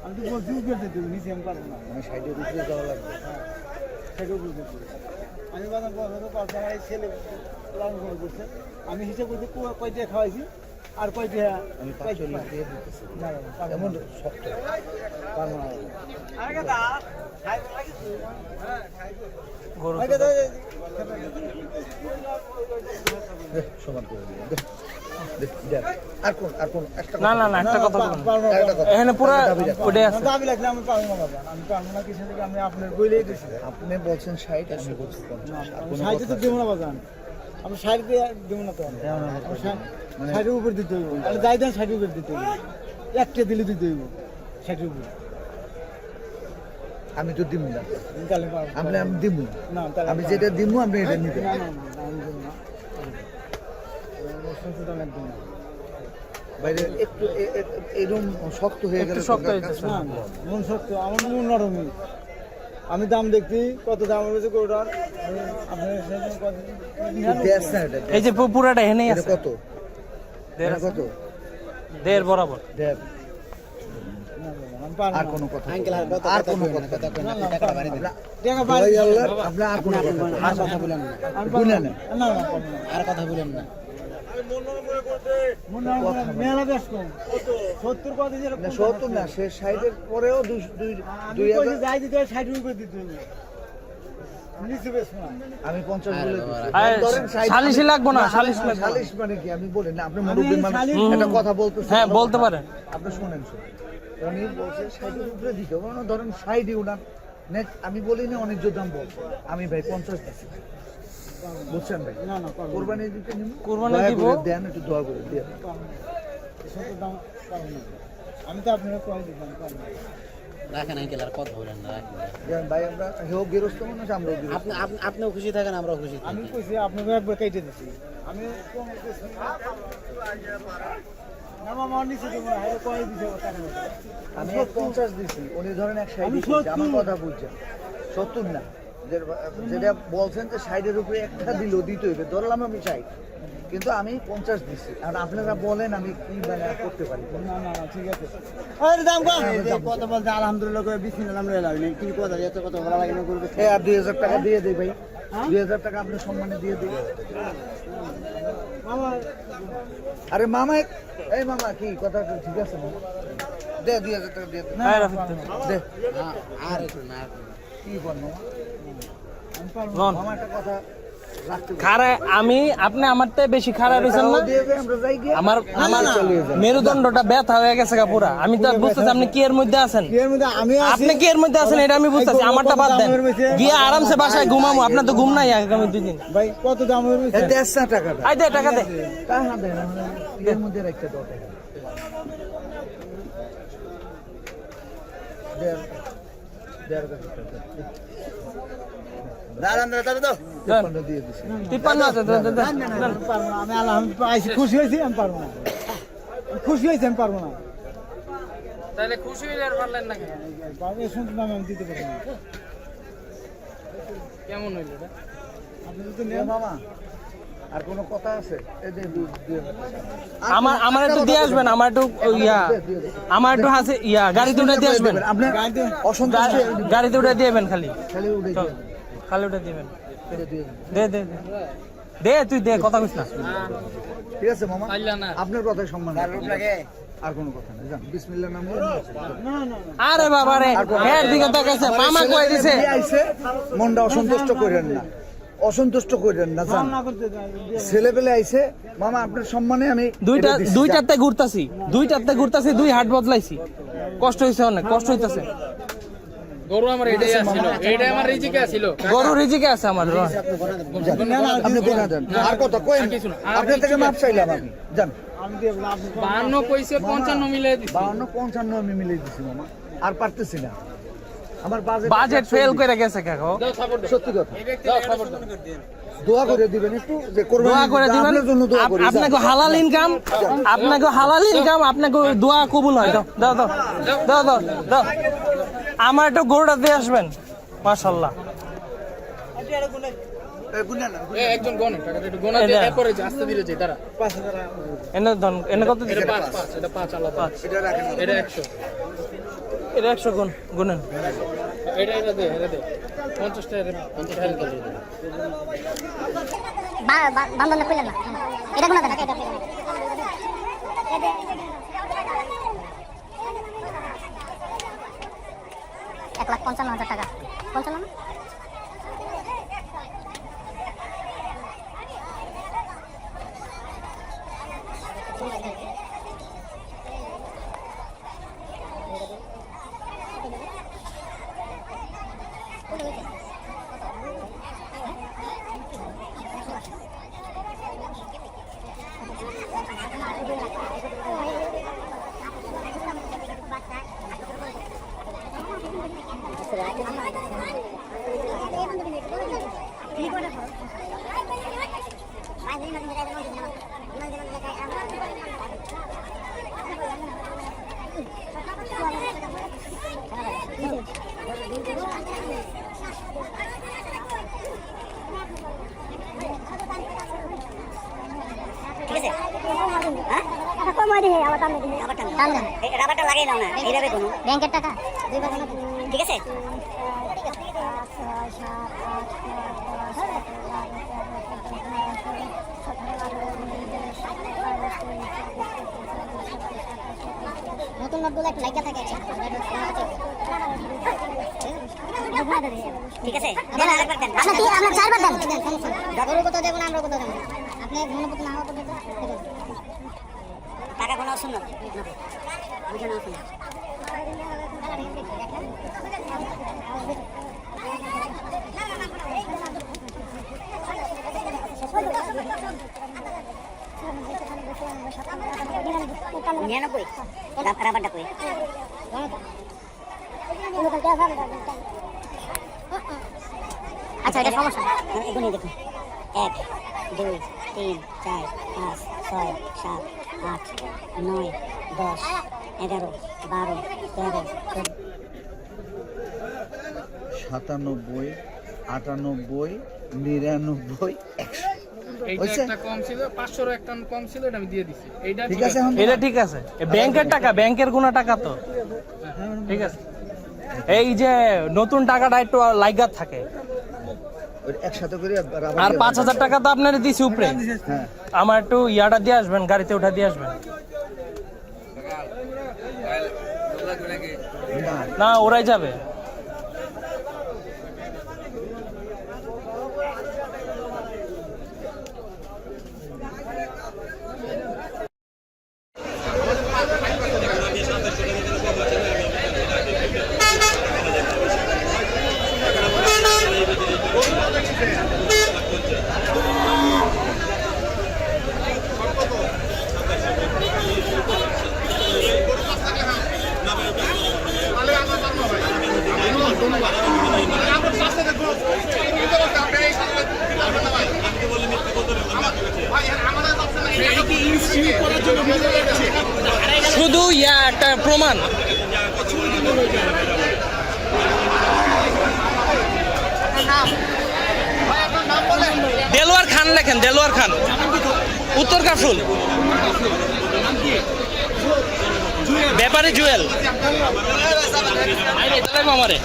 [SPEAKER 2] আমি তো বলছি উপরে যাইতে নিচে আমি পারবো না
[SPEAKER 5] আমি 60 উপরে যাওয়া লাগবে
[SPEAKER 2] সেটা উপরে যেতে আমি বাজার বছর পর আমার এই ছেলে লালন করে করছে আমি হিসাব করতে কয়টা খাওয়াইছি আর কয়টা
[SPEAKER 5] আমি 45 দিয়ে দিতেছি
[SPEAKER 2] না না
[SPEAKER 5] এমন শক্ত
[SPEAKER 2] পারবো না
[SPEAKER 1] গরু
[SPEAKER 5] সমান করে দিও দেখ আর কোন একটা
[SPEAKER 1] না না না একটা কথা বলুন
[SPEAKER 5] একটা কথা
[SPEAKER 1] এখানে পুরো ওটা আছে
[SPEAKER 2] দাবি লাগলে আমি পারবো না বাবা আমি পারবো না কিছু থেকে আমি আপনার বইলেই দিচ্ছি
[SPEAKER 5] আপনি বলছেন 60 আমি বলছি 50
[SPEAKER 2] সাইডে তো দেবো না বাজান আমি সাইড দিয়ে দেবো না তো সাইডের উপর দিতে হইব তাহলে যাই দেন সাইডের উপর দিতে হইব একটা দিলে দিতে হইব সাইডের উপর
[SPEAKER 5] আমি তো দিব না
[SPEAKER 2] তাহলে পারবো
[SPEAKER 5] আমি দিব
[SPEAKER 2] না তাহলে
[SPEAKER 5] আমি যেটা দিব আমি এটা নিতে
[SPEAKER 2] না না না আমি দেবো না শুনতে দাম একদম না
[SPEAKER 5] বাইরে একটু এরকম শক্ত হয়ে গেল
[SPEAKER 1] শক্ত হয়ে যাচ্ছে।
[SPEAKER 2] না না, মন সত্য আমার মন নরমই আমি দাম দেখছি কত দাম হয়েছে কোটার আপনার
[SPEAKER 5] দেশ না এটা
[SPEAKER 1] এই যে পুরাটা এখানেই
[SPEAKER 5] এটা
[SPEAKER 1] আছে
[SPEAKER 5] কত
[SPEAKER 1] দেড়
[SPEAKER 5] এটা কত
[SPEAKER 1] দেড় বরাবর
[SPEAKER 5] দেখ
[SPEAKER 2] আমি পারবো
[SPEAKER 5] আর
[SPEAKER 2] না।
[SPEAKER 5] কোনো কথা আর কোনো কথা
[SPEAKER 2] না, না, পারবো না। টাকা
[SPEAKER 5] ভাই
[SPEAKER 2] বাড়ি
[SPEAKER 5] আল্লাহ আপনি আর কোনো কথা
[SPEAKER 2] আর কথা বলেন না আমি
[SPEAKER 5] বলেন
[SPEAKER 2] বলেন
[SPEAKER 5] না।
[SPEAKER 2] না না পারবো না আর কথা বলেন না মেলা ব্যস্ত 70 কথা দিলে
[SPEAKER 5] না 70 না সে সাইডের পরেও
[SPEAKER 2] আমি কইছি যাই দিতে হয় 60 করে দিতে হবে নিচে বেশ না
[SPEAKER 5] আমি 50 বলে দিচ্ছি
[SPEAKER 1] আরে,
[SPEAKER 5] ধরেন 60
[SPEAKER 1] সালিশি লাগবো না, সালিশ লাগবো না।
[SPEAKER 5] সালিশ মানে কি আমি বলি না আপনি মুরব্বি মানুষ
[SPEAKER 2] সালিশ-
[SPEAKER 5] একটা কথা বলতেছেন
[SPEAKER 1] হ্যাঁ বলতে পারেন
[SPEAKER 5] আপনি শুনেন উনি বলছে 60 এর উপরে দিতে হবে না ধরেন 60 উনার নেক্সট আমি বলি না অনেক দাম বলছে আমি ভাই 50 দিচ্ছি বুঝছেন ভাই
[SPEAKER 2] না না পারবো না।
[SPEAKER 5] কোরবানি দিতে নিন
[SPEAKER 1] কোরবানি
[SPEAKER 5] দয়া
[SPEAKER 1] দিব।
[SPEAKER 5] করে দেন একটু দোয়া করে দেন
[SPEAKER 2] পারবো না। 70 দাম পারবো না। আমি তো আপনাকে কয় দিলাম পারবো না। রাখেন আঙ্কেল আর কথা বলেন না রাখেন
[SPEAKER 5] যেমন ভাই আমরা হেও গেরস্ত মানুষ আমরাও গেরস্ত।
[SPEAKER 2] আপনি আপনিও খুশি থাকেন আমরাও খুশি থাকি
[SPEAKER 5] আমি কইছি আপনাকে একবার কেটে দিছি আমি কম কইছি না মামা নিচে দেবো না এটা কই দিছে টাকা আমি 50 দিছি উনি ধরেন 160 দিছি আমার কথা বুঝছেন 70 না যেটা বলছেন যে 60 এর উপরে একটা দিলেও দিতে হইবে ধরলাম আমি 60 কিন্তু আমি 50 দিছি আর আপনারা বলেন আমি কি মানে করতে পারি না না ঠিক আছে
[SPEAKER 2] আরে দাম কম কথা বলতে আলহামদুলিল্লাহ করে বিসমিল্লাহ নাম লইলা হইনি কি কথা এত কথা বলা লাগে না করবে
[SPEAKER 5] এই আর 2000 টাকা দিয়ে দেই ভাই 2000 টাকা আপনি সম্মানে দিয়ে দিই মামা আরে মামা এই মামা কি কথা ঠিক আছে মামা দে 2000 টাকা দিয়ে দে
[SPEAKER 1] হ্যাঁ রাফিক
[SPEAKER 5] দে
[SPEAKER 2] আর একটু না
[SPEAKER 5] কি বল মামা
[SPEAKER 1] লন
[SPEAKER 5] মামা একটা কথা রাখতে
[SPEAKER 1] খারা আমি আপনি আমার থেকে বেশি খারাপ হয়েছেন না
[SPEAKER 5] দিয়ে দে আমরা যাই গিয়ে
[SPEAKER 1] আমার আমার মেরুদণ্ডটা ব্যথা হয়ে গেছে গা পুরা আমি তো আর বুঝতেছি আপনি কি এর মধ্যে আছেন
[SPEAKER 2] এর মধ্যে আমি
[SPEAKER 1] আপনি কি এর মধ্যে আছেন এটা আমি বুঝতেছি আমারটা বাদ দেন গিয়ে আরামসে বাসায় ঘুমামু আপনার তো ঘুম নাই আগামী 2 দিন
[SPEAKER 2] ভাই কত দাম হইবে
[SPEAKER 5] এই 150 টাকাটা
[SPEAKER 1] আই দে টাকা দে
[SPEAKER 5] টাকা দে এর মধ্যে রাখতে দাও টাকা দে
[SPEAKER 2] দাঁড়ান দাঁড়ান দাও
[SPEAKER 5] টাকা দিয়ে দিছি
[SPEAKER 1] 53 আছে দে
[SPEAKER 2] আমি আলহামদুলিল্লাহ আইছি খুশি হইছি আমি পারবো না খুশি হইছি আমি পারবো না
[SPEAKER 3] তাহলে খুশি হইলে আর পারলেন না কেন?
[SPEAKER 2] পারবো শুনতে না আমি দিতে পারবো না
[SPEAKER 3] কেমন হইল এটা?
[SPEAKER 2] আপনি যদি
[SPEAKER 5] এ মামা আর কোনো কথা আছে এই যে দিয়ে
[SPEAKER 1] আমার একটু দিয়ে আসবেন আমার একটু ইয়া আমার একটু হাসে ইয়া গাড়িতে উঠে দিয়ে আসবেন
[SPEAKER 5] আপনি অসন্তুষ্ট
[SPEAKER 1] গাড়িতে উঠে দিবেন খালি
[SPEAKER 5] খালি উঠে
[SPEAKER 1] চল খালি উঠে দিবেন
[SPEAKER 5] দিয়ে দিয়ে
[SPEAKER 1] দে দে দে। দে তুই দে কথা কইস না
[SPEAKER 5] ঠিক আছে মামা
[SPEAKER 3] পাইলা না
[SPEAKER 5] আপনার কথাই সম্মান আর কোনো কথা নেই জান বিসমিল্লাহ নাম নিয়ে
[SPEAKER 1] আরে বাবা রে এর দিকে তাকাইছে মামা কই দিছে
[SPEAKER 5] আইছে মনটা অসন্তুষ্ট করেন না অসন্তুষ্ট করেন না জান ছেলে পেলে আইছে মামা আপনার সম্মানে আমি
[SPEAKER 1] দুইটাতে ঘুরতাছি দুই হাট বদলাইছি কষ্ট হইছে অনেক কষ্ট হইতাছে
[SPEAKER 3] গরু আমার এটাই আসছিল এটাই আমার রিজিকে আসছিল
[SPEAKER 1] গরু রিজিকে আছে আমার
[SPEAKER 5] আপনি কোনা দেন আর কথা কই আপনার থেকে মাপ চাইলাম আমি জান
[SPEAKER 2] আমি দিয়ে বললাম আপনি
[SPEAKER 3] 52 কইছে 55 মিলাই দিছি
[SPEAKER 5] 52 55 আমি মিলিয়ে দিছি মামা আর পারতেছি না আমার
[SPEAKER 1] বাজেট ফেল করে গেছে কাকু
[SPEAKER 3] দাও সাপোর্ট
[SPEAKER 5] সত্যি কথা
[SPEAKER 3] দাও সাপোর্ট
[SPEAKER 5] দোয়া করে দিবেন একটু যে কোরবানি
[SPEAKER 1] দোয়া করে দিবেন
[SPEAKER 5] আপনার জন্য দোয়া করি
[SPEAKER 1] আপনাকে হালাল ইনকাম আপনাকে দোয়া কবুল হয় দাও দাও দাও দাও দাও দাও আমার একটু গরুটা দিয়ে আসবেন মাশাআল্লাহ
[SPEAKER 3] একজন গনে টাকাটা একটু গোনা দিয়ে এরপরে আস্তে ধীরে যাই তারা
[SPEAKER 1] এনে কত দিছে
[SPEAKER 3] এটা 5 এটা 5 আলাদা
[SPEAKER 5] এটা রাখেন
[SPEAKER 3] এটা 100
[SPEAKER 1] এটা 100 গুণ গুনেন
[SPEAKER 3] এটা দে 50 টাকা 50 টাকা দিয়ে দে
[SPEAKER 6] বান্ধব কইলেন না এটা কোন দাদা এক লাখ 55,000 টাকা 55 ঠিক আছে হ্যাঁ টাকা কম হয় দিই আবার টান দিই আবার টান দেন এই রাবারটা লাগাই নাও না এইভাবে কোন ব্যাংকের টাকা দুইবার ঠিক আছে নতুন নোটগুলো একটু লাইকা থাকে ঠিক আছে আমরা 4 বার দেন গরু কত দেব না আমরা কত দেব আপনি ঘনপত না হওয়া পর্যন্ত টাকা কোনো অপশন না বুঝেন আপনি রাবারটা কই আচ্ছা এটা সমস্যা এগুলো দেখুন 1 2 3 4 5 6 7 8 9 10 11 12 13
[SPEAKER 5] 97 98 99 100
[SPEAKER 3] এইটা
[SPEAKER 5] হয়েছে?
[SPEAKER 3] একটা কম ছিল 500 একটা কম ছিল এটা আমি দিয়ে দিছি এইটা
[SPEAKER 5] ঠিক আছে এখন
[SPEAKER 1] এটা ঠিক আছে ব্যাংকের টাকা ব্যাংকের কোনো টাকা তো ঠিক আছে এই যে নতুন টাকাটা একটু লাইগাত থাকে
[SPEAKER 5] ওইটা একসাথে করে রাবার
[SPEAKER 1] আর
[SPEAKER 5] দিয়ে
[SPEAKER 1] 5,000 টাকা তো আপনার দিছি উপরে
[SPEAKER 5] হ্যাঁ
[SPEAKER 1] আমার একটু ইয়াটা দিয়ে আসবেন গাড়িতে উঠা দিয়ে আসবেন
[SPEAKER 5] না
[SPEAKER 1] না ওরাই যাবে শুধু ইয়া একটা প্রমাণ দেলোয়ার খান লেখেন দেলোয়ার খান উত্তর কাফরুল ব্যাপারে জুয়েল আমারে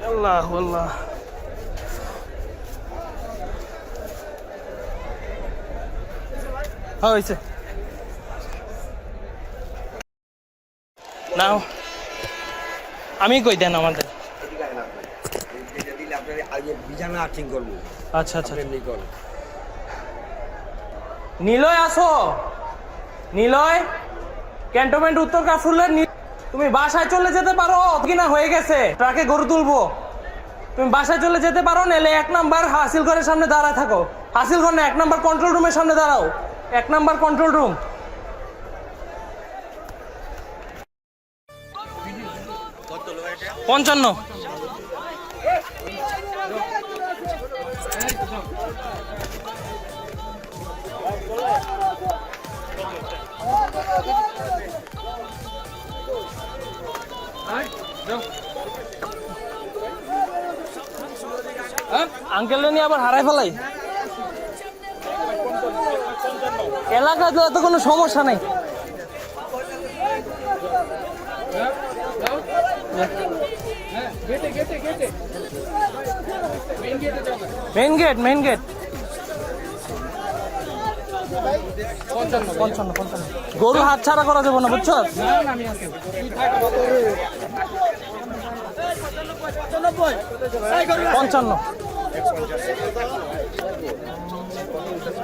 [SPEAKER 1] আল্লাহ আল্লাহ হয়েছে নাও আমি কই দেন আমাদের আচ্ছা আচ্ছা নিলয় আসো নিলয় ক্যান্টনমেন্ট উত্তর কাফরুলের তুমি বাসায় চলে যেতে পারো কিনা হয়ে গেছে ট্রাকে গরু তুলবো তুমি বাসায় চলে যেতে পারো নাহলে 1 নাম্বার হাসিল ঘরের সামনে দাঁড়ায় থাকো হাসিল ঘর না 1 নাম্বার কন্ট্রোল রুমের সামনে দাঁড়াও 1 নাম্বার কন্ট্রোল রুম পঞ্চান্ন আঙ্কেল নিয়ে আবার হারাই ফেলাই এলাকায় তো এত কোনো সমস্যা নেই মেইন গেট পঞ্চান্ন গরু হাত ছাড়া করা যাবে না বুঝছো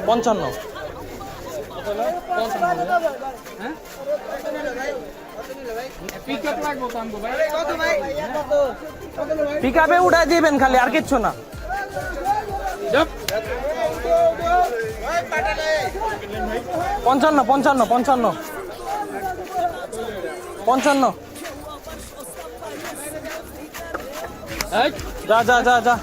[SPEAKER 1] পঞ্চান্ন পিক আপে উঠাই দিবেন খালি আর কিচ্ছু না পঞ্চান্ন যা যা যা যা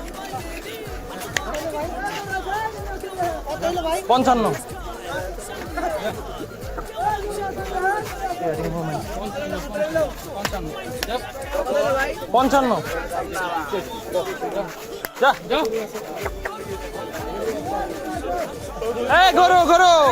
[SPEAKER 1] 55 যা এই গরু 55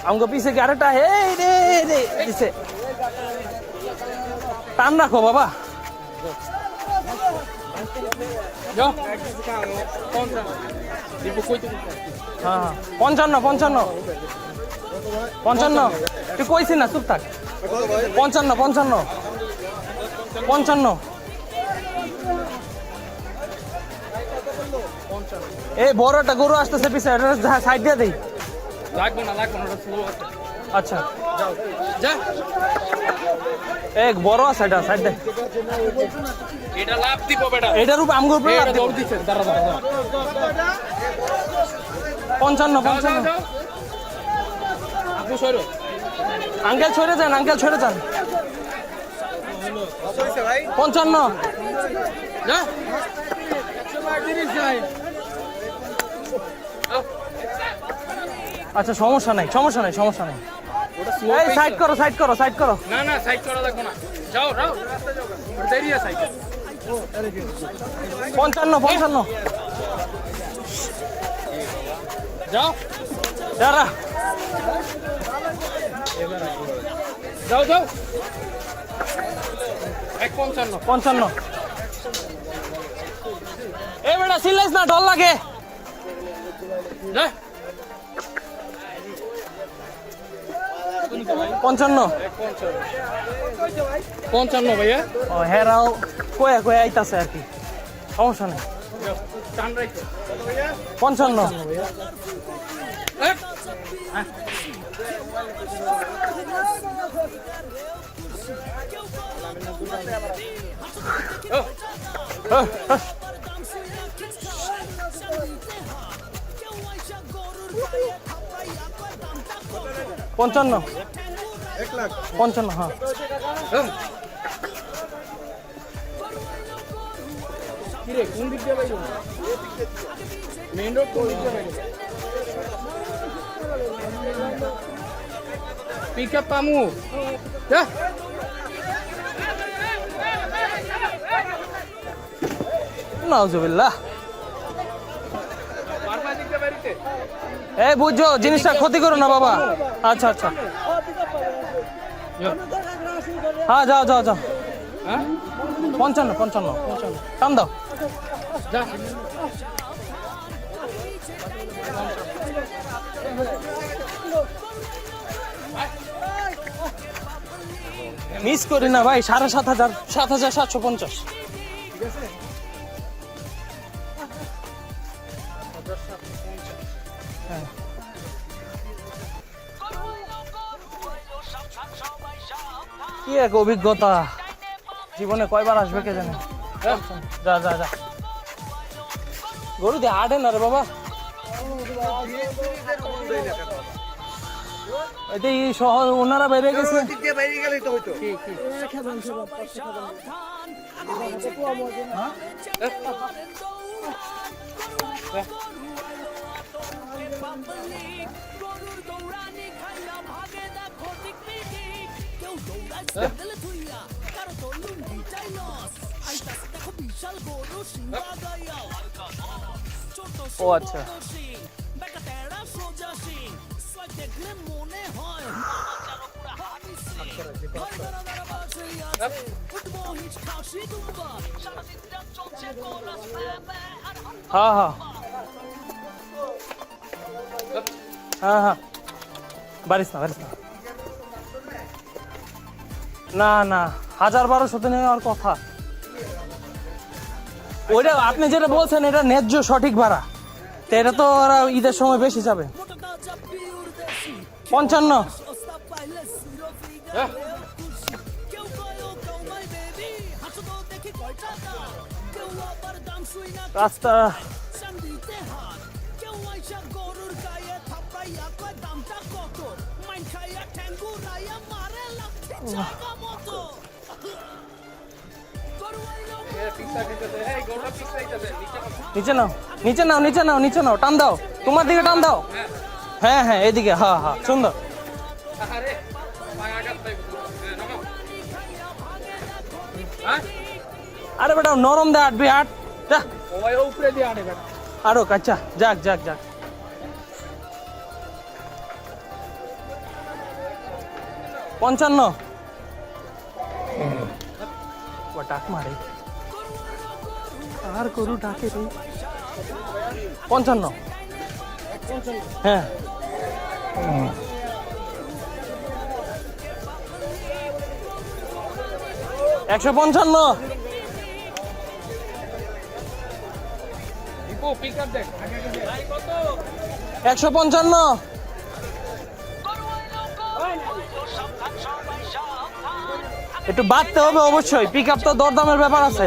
[SPEAKER 1] हमको पीछे ग्यारहटा है रे रे पीछे टान रखो बाबा हाँ 55 তুই কইছি না, চুপ থাক। 55 55 55। এই বড় একটা গরু আসতেছে পিছে, এটা সাইড দিয়ে দেই।
[SPEAKER 3] লাগবে না ওটা স্লো আছে।
[SPEAKER 1] আচ্ছা
[SPEAKER 3] যাও যা,
[SPEAKER 1] এক বড় আছে, এটা সাইড দে।
[SPEAKER 3] এটা লাভ দিব বেটা,
[SPEAKER 1] এটার উপর আমগুর উপরে লাফ
[SPEAKER 3] এটা
[SPEAKER 1] দিব।
[SPEAKER 3] দৌড় দিছে, দাঁড়া দাঁড়া দাঁড়া।
[SPEAKER 1] 55 55।
[SPEAKER 3] যাও আপু সরো,
[SPEAKER 1] আঙ্কেল ছড়ে যান, আঙ্কেল ছড়ে যান। 55।
[SPEAKER 3] যা
[SPEAKER 1] আচ্ছা সমস্যা নাই, সমস্যা নাই, সমস্যা নাই। এই সাইড করো, সাইড করো, সাইড করো।
[SPEAKER 3] না না সাইড করা লাগবে না, যাও যাও ওটা দেরি আছে সাইড।
[SPEAKER 1] 55 55।
[SPEAKER 3] যাও
[SPEAKER 1] দাঁড়া।
[SPEAKER 3] যাও যাও 155।
[SPEAKER 1] 55। এ বেটা সিলাইস না, ডর লাগে।
[SPEAKER 3] যা
[SPEAKER 1] 55।
[SPEAKER 3] 55 ভাইয়া,
[SPEAKER 1] ও হেরাও কয়া কয়া আইতাছে আর কি, সমস্যা নেই।
[SPEAKER 3] টান রাখো
[SPEAKER 1] 55। পঞ্চান্ন 55, হ্যাঁ।
[SPEAKER 3] কিরে কোন দিক দিয়ে বাইরো, মেইন রোড কোন দিক দিয়ে বাইরো, পিকআপ পামু যা।
[SPEAKER 1] নাউজুবিল্লাহ।
[SPEAKER 3] বারবার দিক দিয়ে বাইরিতে
[SPEAKER 1] এই বুঝছো, জিনিসটা ক্ষতি করো না বাবা। আচ্ছা আচ্ছা, হ্যাঁ যাও যাও যাও।
[SPEAKER 3] হ্যাঁ
[SPEAKER 1] 55 55 টান দাও।
[SPEAKER 3] যা
[SPEAKER 1] মিস করি না ভাই, 7,500 7,750। কি এক অভিজ্ঞতা, জীবনে কয়বার আসবে কে জানে। যা যা যা, গরু দিয়ে আটে না রে বাবা। এটা এই শহর ওনারা বেড়ে গেছে।
[SPEAKER 5] বাইরে গেলেই তো হইতো।
[SPEAKER 1] ও আচ্ছা, হ্যাঁ হ্যাঁ হ্যাঁ হ্যাঁ, বাড়িস না বাড়িস না। না না, 1000-1200 নেওয়ার কথা। ওইটা আপনি যেটা বলছেন এটা ন্যায্য সঠিক ভাড়া, তো এটা তো ওরা ঈদের সময় বেশি যাবে। 55। রাস্তা নিচে নাও, নিচে নাও, নিচে নাও, নিচে নাও, টান দাও, তোমার দিকে টান দাও। হ্যাঁ হ্যাঁ এদিকে, হ্যাঁ হ্যাঁ সুন্দর। আরে বেটা নরম দে, আটবি আট যা।
[SPEAKER 3] উপরে দিয়ে আনে বেটা,
[SPEAKER 1] আরো কাচ্চা, যাক যাক যাক। 55। ও ডাক মারে আর গরু ডাকে রে। 55। হ্যাঁ 155।
[SPEAKER 3] ও পিকআপ দেখ
[SPEAKER 1] 155। একটু বাড়তে হবে অবশ্যই, পিক আপ তো দরদামের ব্যাপার আছে,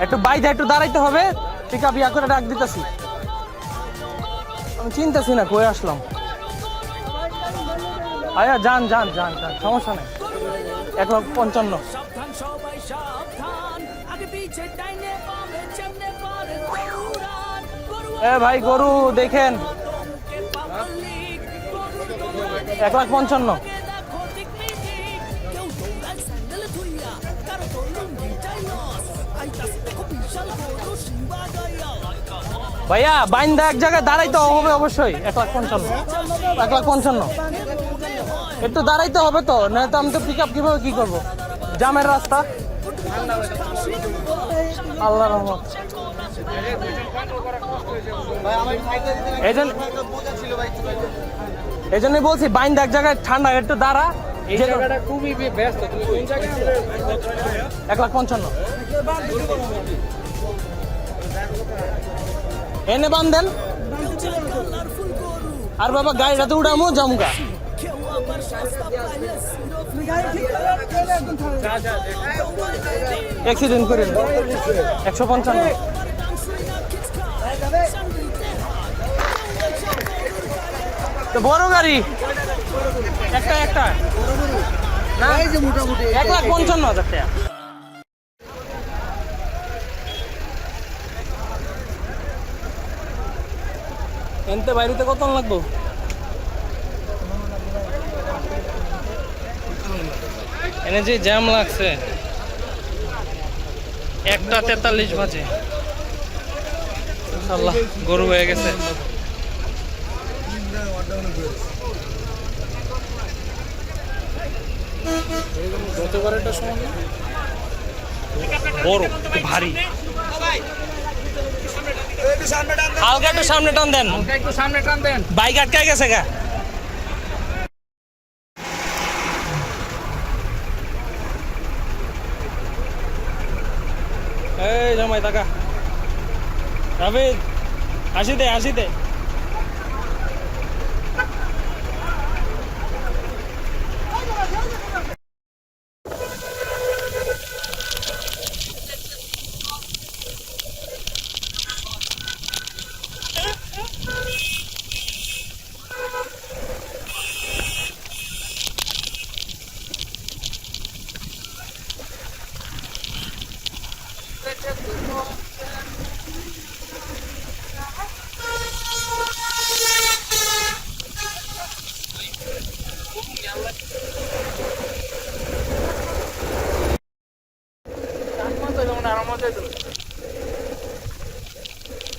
[SPEAKER 1] একটু বাইরে একটু দাঁড়াইতে হবে। পিক আপ ইয়া করে ডাক দিতেছি, আমি চিনতেছি না কই আসলাম। আয়া যান যান যান যান, সমস্যা নেই। 155। এ ভাই গরু দেখেন, 155। ভাইয়া বাইন্দা এক জায়গায় দাঁড়াইতে হবে অবশ্যই। 155, 155। একটু দাঁড়াইতে হবে তো, নয় তো আমি তো পিক আপ কিভাবে কি করবো, জামের রাস্তা। আল্লাহ রহমত। এই জন্যই বলছি বাইন্দা এক জায়গায় ঠান্ডা, একটু দাঁড়া।
[SPEAKER 3] এই জায়গাটা খুবই ব্যস্ত, তুমি কোন জায়গায়?
[SPEAKER 1] 155। এনে বান্ধেন আর বাবা গাড়িটা তো উড়ামো জামুকা। অ্যাক্সিডেন্ট করেন। 155। তো বড় গাড়ি একটা একটা না,
[SPEAKER 5] এই যে মোটামুটি
[SPEAKER 1] 155,000 টাকা। এনতে বাইরেতে কত লাগবো? এনে যে জ্যাম লাগছে, 1:43 বাজে। ইনশাআল্লাহ গরু হয়ে গেছে। বড় একটু ভারী, হালকা একটু সামনে টান দেন,
[SPEAKER 3] একটু সামনে টান দেন।
[SPEAKER 1] বাইক আটকায় গেছে গা। এই জামাই টাকা রাবিদ, আসি দে আসি দে।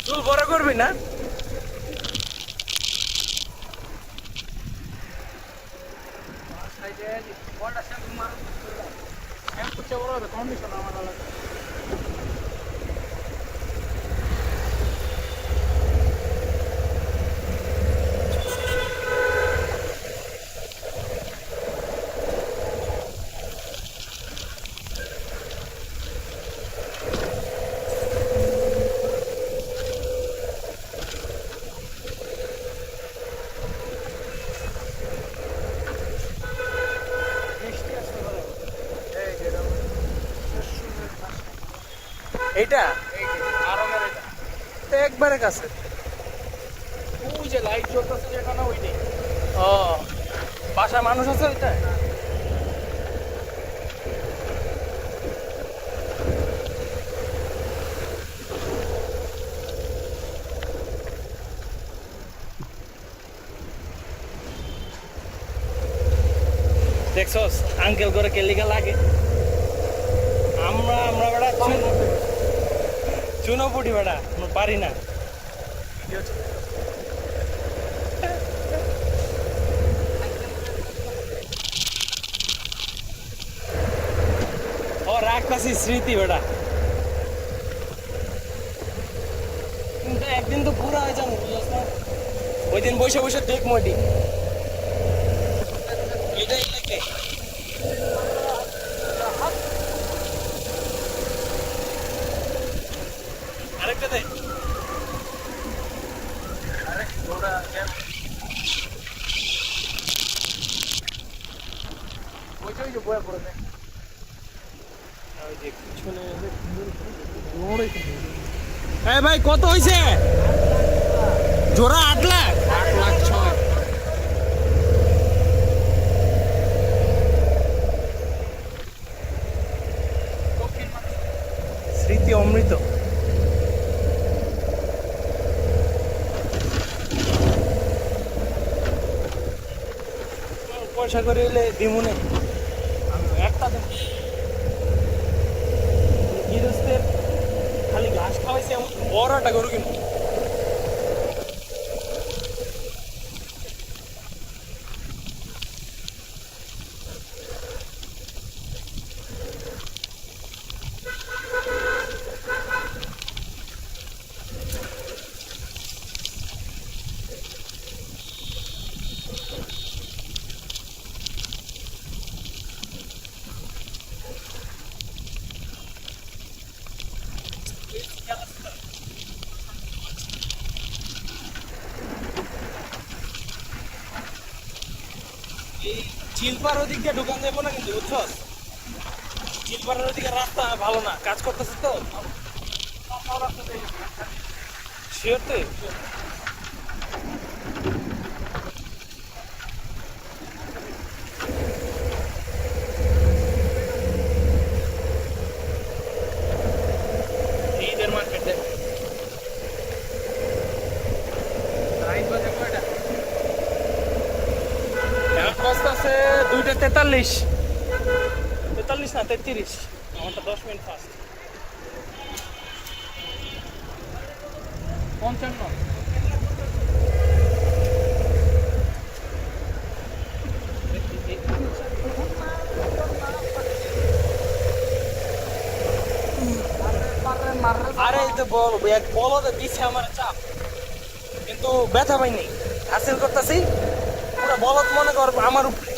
[SPEAKER 1] চুল বড় করবি না? এইটা তো একবারে কাছে।
[SPEAKER 3] ওই যে লাইট জ্বলতেছে যেটা না, ওইটাই।
[SPEAKER 1] ও বাসায় মানুষ আছে ওইটা? দেখছস আঙ্কেল করে কেলিকা লাগে। আমরা আমরা বেড়া চুনো পুটি বেড়া পারি না। ও রাখতাছি স্মৃতি বেটা, কিন্তু একদিন তো পুরা হয়ে যাবো, বুঝছ না? ওই দিন বসে বসে দেখ মডি এটাই লাগে। কাটতে দে আরে ওটা ওই যে বয়া পড়ে দেখ ওই যে পিছনে এই ভাই কত হইছে জোড়া 8 লাখ
[SPEAKER 3] 8 লাখ 6
[SPEAKER 1] স্মৃতি অমৃত পয়সা করে এলে দিমুনে একটা দিন গৃহস্থের খালি ঘাস খাওয়াইছে এমন বড় একটা গরু কিনবো এই চিলপার ওদিকে ঢুকান যাবো না কিন্তু বুঝছো চিলপারের ওদিকে রাস্তা ভালো না কাজ করতেছে তো শিওর তো ঈদের মার্কেটে
[SPEAKER 3] রাইট বাজে কয়টা
[SPEAKER 1] কষ্ট আছে 2টা 43 না 33 আমারটা 10 মিনিট ফাস্ট
[SPEAKER 3] 55
[SPEAKER 1] আরে এই তো বলো তো দিচ্ছে আমার চাপ কিন্তু ব্যথা পাইনি হাসিল করতেছি পুরো বলত মনে কর আমার উপরে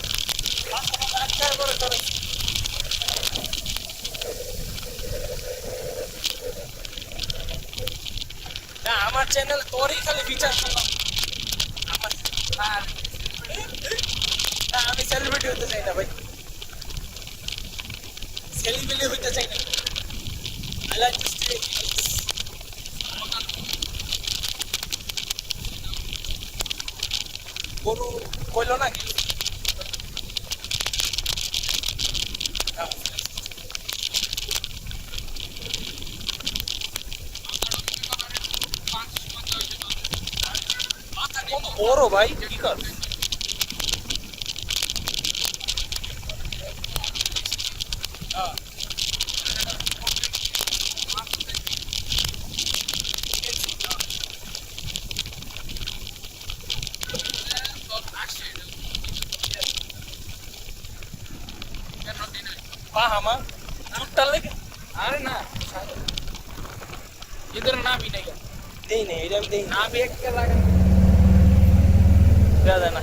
[SPEAKER 1] না আমার চ্যানেল তোরই খালি বিচার করলাম আমার না আমি সেলিব্রিটি হতে চাই না ভাই সেলিব্রিটি হতে চাই না I like to stay গরু কইল না কি কত বড় ভাই কি কর paham ah total lagi
[SPEAKER 3] अरे ना इधर ना भी नहीं
[SPEAKER 1] dei ne idam dei
[SPEAKER 3] ना भी एक के लगा
[SPEAKER 1] ज़्यादा ना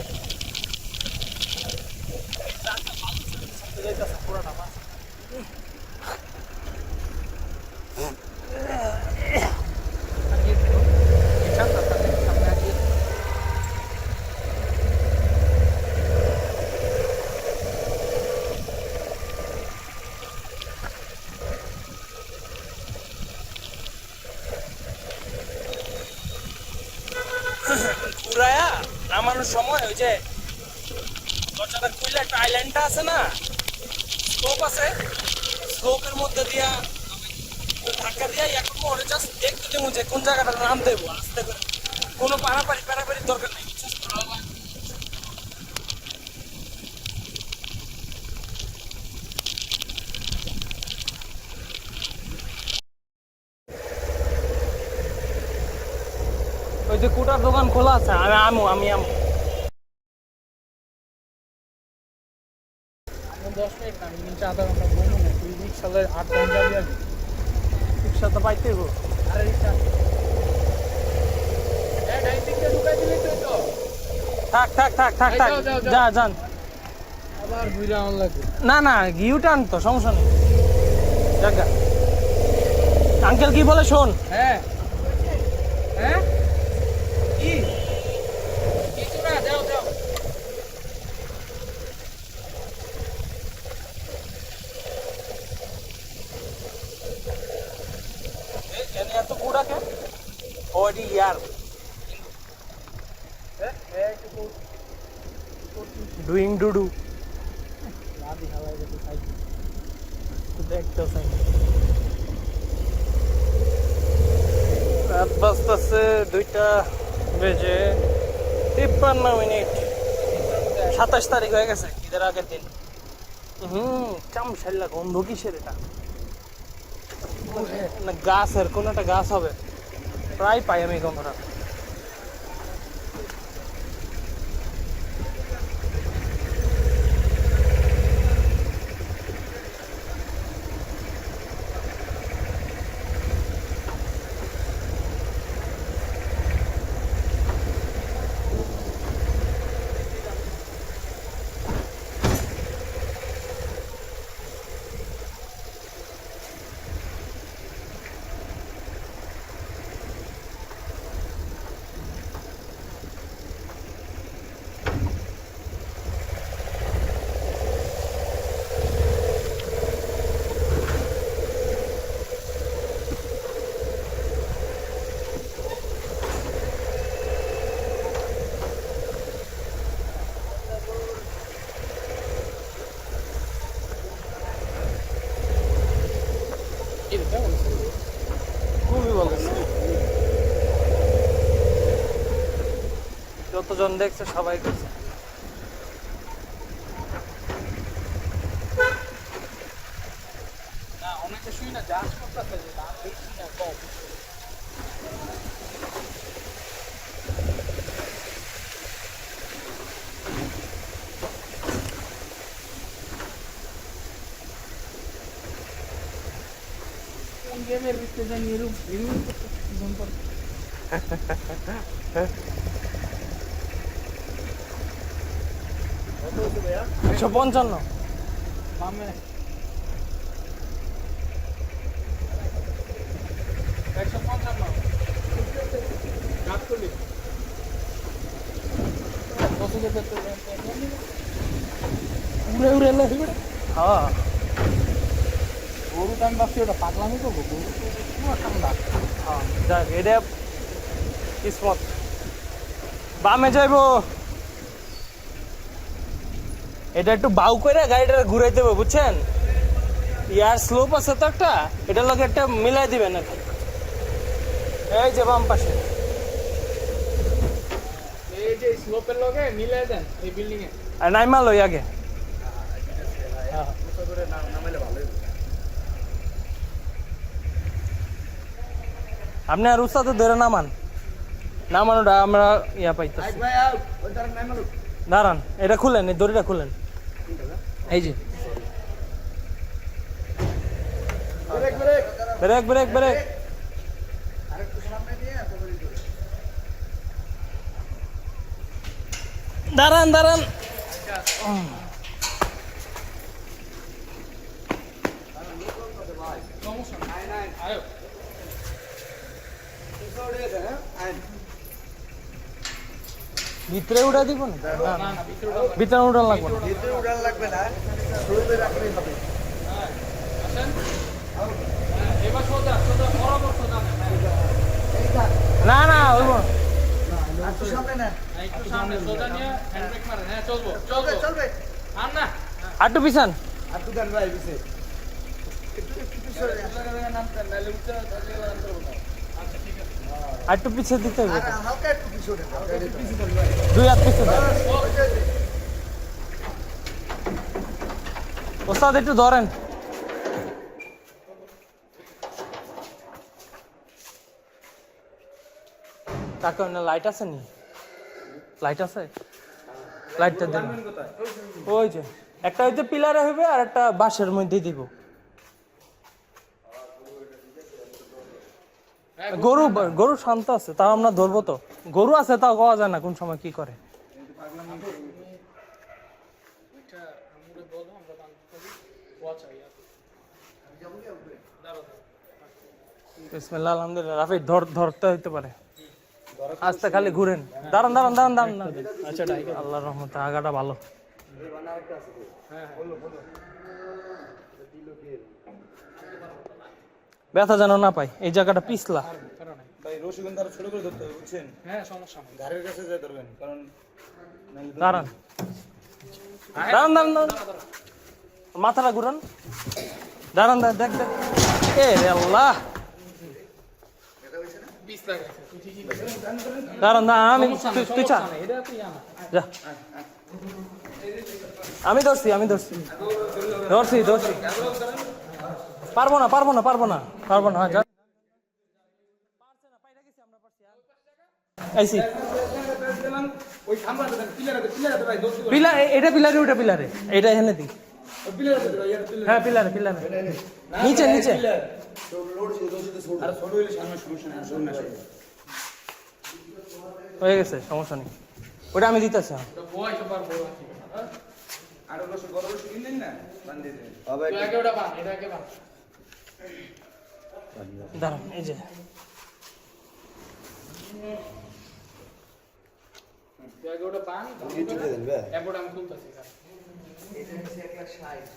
[SPEAKER 1] ঘুরায়া নামানোর সময় ওই যে দরজাটা খুললে একটা আইল্যান্ডটা আছে না স্লোপ আছে স্লোপের মধ্যে দিয়া ধাক্কা দিয়া এখন ওরে জাস্ট দেখতে দেবো যে কোন জায়গাটা নাম দেবো আস্তে করে কোনো পারাপারির দরকার নেই ওই যে কুটার দোকান খোলা আছে আমি
[SPEAKER 3] 10 मिनट ना नीचे आधा घंटा घूमो ना कोई रिक्शा ले 8 घंटा भी आगे
[SPEAKER 1] রিক্সা তো পাইতে হবো
[SPEAKER 3] अरे रिक्शा ए ढाई दिन के ढुकाई दिले तो
[SPEAKER 1] থাক
[SPEAKER 3] যাও, যাও, যাও।
[SPEAKER 1] যা যান
[SPEAKER 3] আবার ঘুরে আন লাগে
[SPEAKER 1] না না গিউ টান তো সমস্যা নেই জায়গা আঙ্কেল কি বলে শোন
[SPEAKER 3] হ্যাঁ
[SPEAKER 1] ইয়ার ডুইং ডুডু দেখতেছে রাত বাজতেছে 2:53 27 তারিখ হয়ে গেছে ঈদের আগের দিন। চামশাল্লা গন্ধ কিসের এটা? না গাছের কোন একটা গাছ হবে, প্রায় পাই আমি গন্ধটা। খুবই ভালো, যতজন দেখছে সবাই করছে।
[SPEAKER 3] না অনেকে শুই না জাজ করতেছে যে দাম বেশি না কম। গেমের ভিতরে জানি এরকম রিভিউ করতে
[SPEAKER 1] 155
[SPEAKER 3] বামে 155 গাতলি কত যেতে তো উড়ে উড়ে এলো হিবড়ে।
[SPEAKER 1] হ্যাঁ
[SPEAKER 3] গরু টাইম বাকি ওটা পাগলামি করবো, গরু তো পুরো ঠান্ডা।
[SPEAKER 1] হ্যাঁ যাক এটা কিসমত। বামে যাইবো, এটা একটু বাউ করে গাড়িটা ঘুরাইতে হবে বুঝছেন, ইয়ার স্লোপ আছে তো একটা, এটার লগে একটা মিলাই দিবেন আর কি। এই যে বাম পাশে
[SPEAKER 3] এই যে স্লোপের লগে মিলাই দেন এই বিল্ডিং এ।
[SPEAKER 1] আর নাইমা লই আগে। আপনি আর উস্তাদ ধরে নামান, নামানোটা আমরা ইয়া পাইতেছি। দাঁড়ান, এটা খুলেন, এই দড়িটা খুলেন। এই যে ব্রেক ব্রেক ব্রেক। দাঁড়ান দাঁড়ান, ভিতরে উঠা দিব না, ভিতরে উঠান লাগবে না।
[SPEAKER 5] ভিতরে উড়ান লাগবে না, শুরুতে রাখলেই হবে।
[SPEAKER 3] এবার সোজা সোজা বরাবর সোজা
[SPEAKER 1] না না হইব না।
[SPEAKER 5] একটু সামনে নেন,
[SPEAKER 3] একটু সামনে সোজা নিয়ে হ্যান্ড ব্রেক মারেন। হ্যাঁ চলবো চলবো
[SPEAKER 5] চলবে।
[SPEAKER 3] আর না
[SPEAKER 1] আটটু পিছান,
[SPEAKER 5] আর একটু দেন ভাই পিছে, একটু পিছনে
[SPEAKER 1] আটটু পিছিয়ে দিতে হবে,
[SPEAKER 5] আর হালকা একটু পিছনে দেন।
[SPEAKER 1] 2 হাত পিছিয়ে দেন। ওস্তাদ একটু ধরেন। কাকা না লাইট আছে নি? লাইট আছে, লাইটটা দেন। ওই যে একটা হইতে পিলারে হইবে আর একটা বাঁশের মধ্যে দিব। গরু গরু শান্ত আছে, তাও আমরা ধরবো তো। গরু আছে তাও পাওয়া যায় না কোন সময় কি করে। বিসমিল্লাহ আলহামদুলিল্লাহ। রাফি ধরতে হইতে পারে, আস্তে খালি ঘুরেন। দাঁড়ান দাঁড়ান দাঁড়ান দাঁড়ান। আচ্ছা আল্লাহর রহমতে আগাটা ভালো। ব্যথা যেন না পাই, এই জায়গাটা পিছলা।
[SPEAKER 2] ভাই রসিগন্ধা আরো ছোট করে ধরতে হবে বুঝছেন
[SPEAKER 3] হ্যাঁ সমস্যা নেই
[SPEAKER 2] ঘাড়ের কাছে যেতে পারবেন কারণ
[SPEAKER 1] দাঁড়ান দাঁড়ান দাঁড়ান দাঁড়ান মাথাটা ঘুরান দাঁড়ান দাঁড়ান দেখ দেখ এ রে আল্লাহ
[SPEAKER 3] 20 টাকা তুই ঠিকই বলছিস
[SPEAKER 1] দাঁড়ান দাঁড়ান আমি তুই চা
[SPEAKER 3] এটা তুই আনা
[SPEAKER 1] যা আমি ধরছি ধরছি পারবো না হ্যাঁ যা আইসি
[SPEAKER 2] ওই খাম্বাতে পিলারে ভাই দোস্ত
[SPEAKER 1] পিলার এটা পিলারে ওটা পিলারে এটা এখানে দি
[SPEAKER 2] পিলারে ভাই এটা
[SPEAKER 1] হ্যাঁ পিলারে নিচে
[SPEAKER 2] আর ছোট হইলে সামনে সমস্যা নেই শুনুন না
[SPEAKER 1] হয়ে গেছে সমস্যা নেই ওটা আমি দিতেছি
[SPEAKER 3] বয় সবার বড় আছে
[SPEAKER 2] আর রসুন বড় রসুন কিনেন না বান্ধে দেন
[SPEAKER 3] তুই আগে ওটা বান এটা আগে বান
[SPEAKER 1] দাঁড়ান এই যে
[SPEAKER 3] তুই আগে ওটা বান এরপর আমি খুলতেছি
[SPEAKER 5] এটা হচ্ছে 1,60,000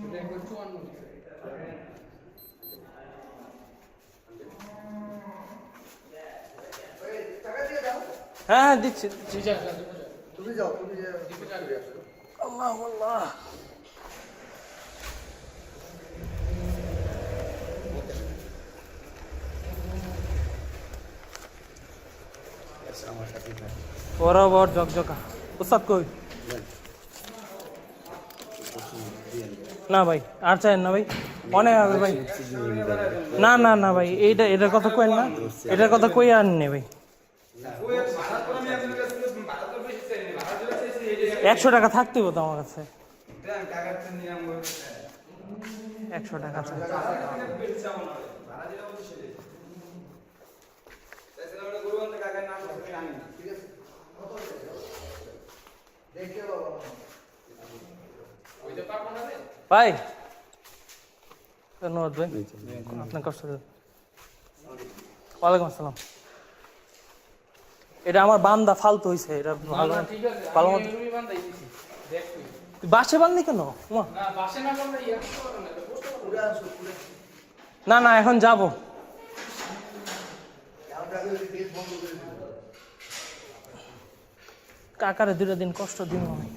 [SPEAKER 3] এটা একবার 54
[SPEAKER 5] টাকা দিয়ে দাও
[SPEAKER 1] হ্যাঁ দিচ্ছি
[SPEAKER 3] ঠিক আছে
[SPEAKER 5] তুমি যাও
[SPEAKER 1] আল্লাহ আল্লাহ বরাবর ঝকঝকা উস্তাদ কই না ভাই আর চাইেন না ভাই অনেক হবে ভাই না ভাই এটার কথা কই না এটার কথা কই আর নেই ভাই 100 টাকা থাকতেই হতো আমার কাছে 100 টাকা আছে ভাই ধন্যবাদ ভাই আপনার কষ্ট ওয়ালাইকুম আসসালাম এটা আমার বান্দা ফালতু হয়েছে এটা ভালো
[SPEAKER 3] ঠিক আছে
[SPEAKER 1] ভালো
[SPEAKER 3] আমি
[SPEAKER 1] মতো
[SPEAKER 3] এমনি বান দিই দেখ তুই
[SPEAKER 1] তুই বাসে বান্ধি কেন উমা।
[SPEAKER 3] না বাসে না বানলে ইয়া করবে না পোস্ট করবে
[SPEAKER 1] না এখন যাব কাকারে 2 দিন কষ্ট দিন আমি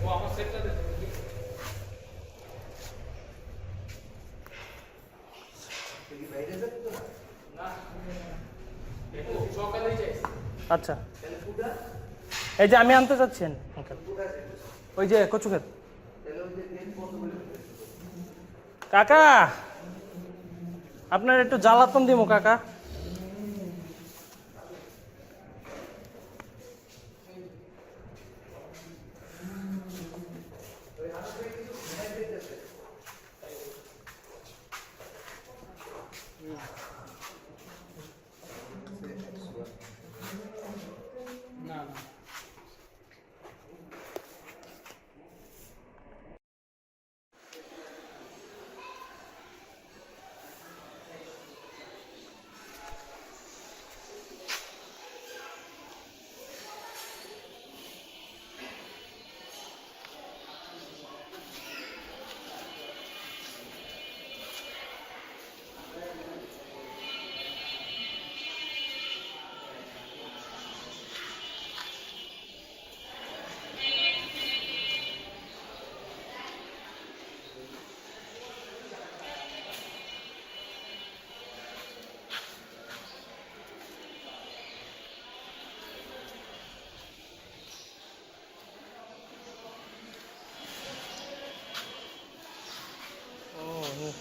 [SPEAKER 3] ও আমার সেটটা দে দেখো সকালেই যাই
[SPEAKER 1] আচ্ছা এই যে আমি আনতে যাচ্ছেন ওই যে কচু ক্ষেত কাকা আপনার একটু জ্বালাতন দিব কাকা
[SPEAKER 3] না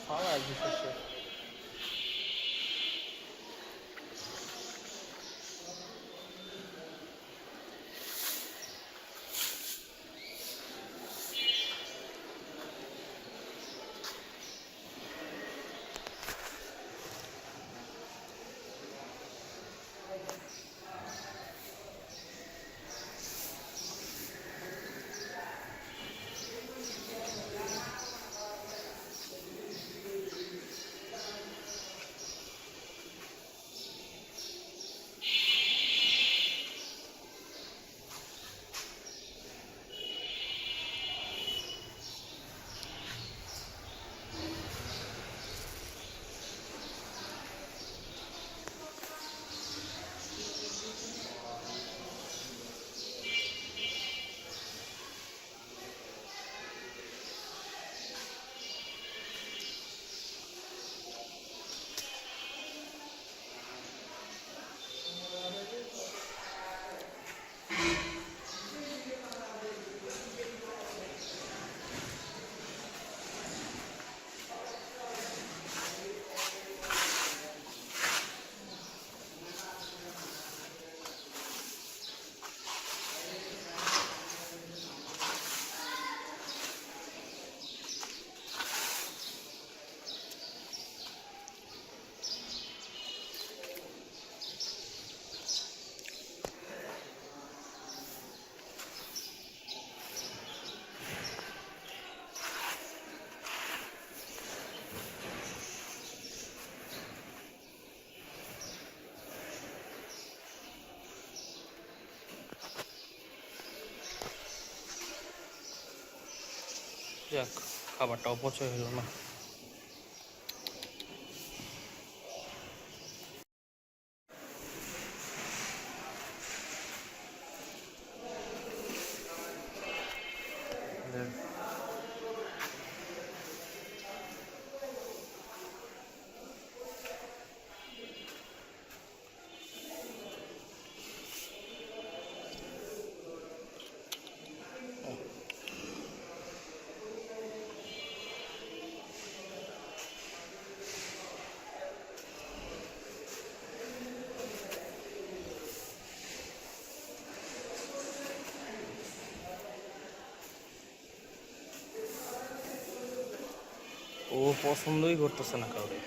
[SPEAKER 1] ফালা দিতেছে যাক, খাবারটা অপচয় হলো না। ও পছন্দই করতেছে না কাউকে।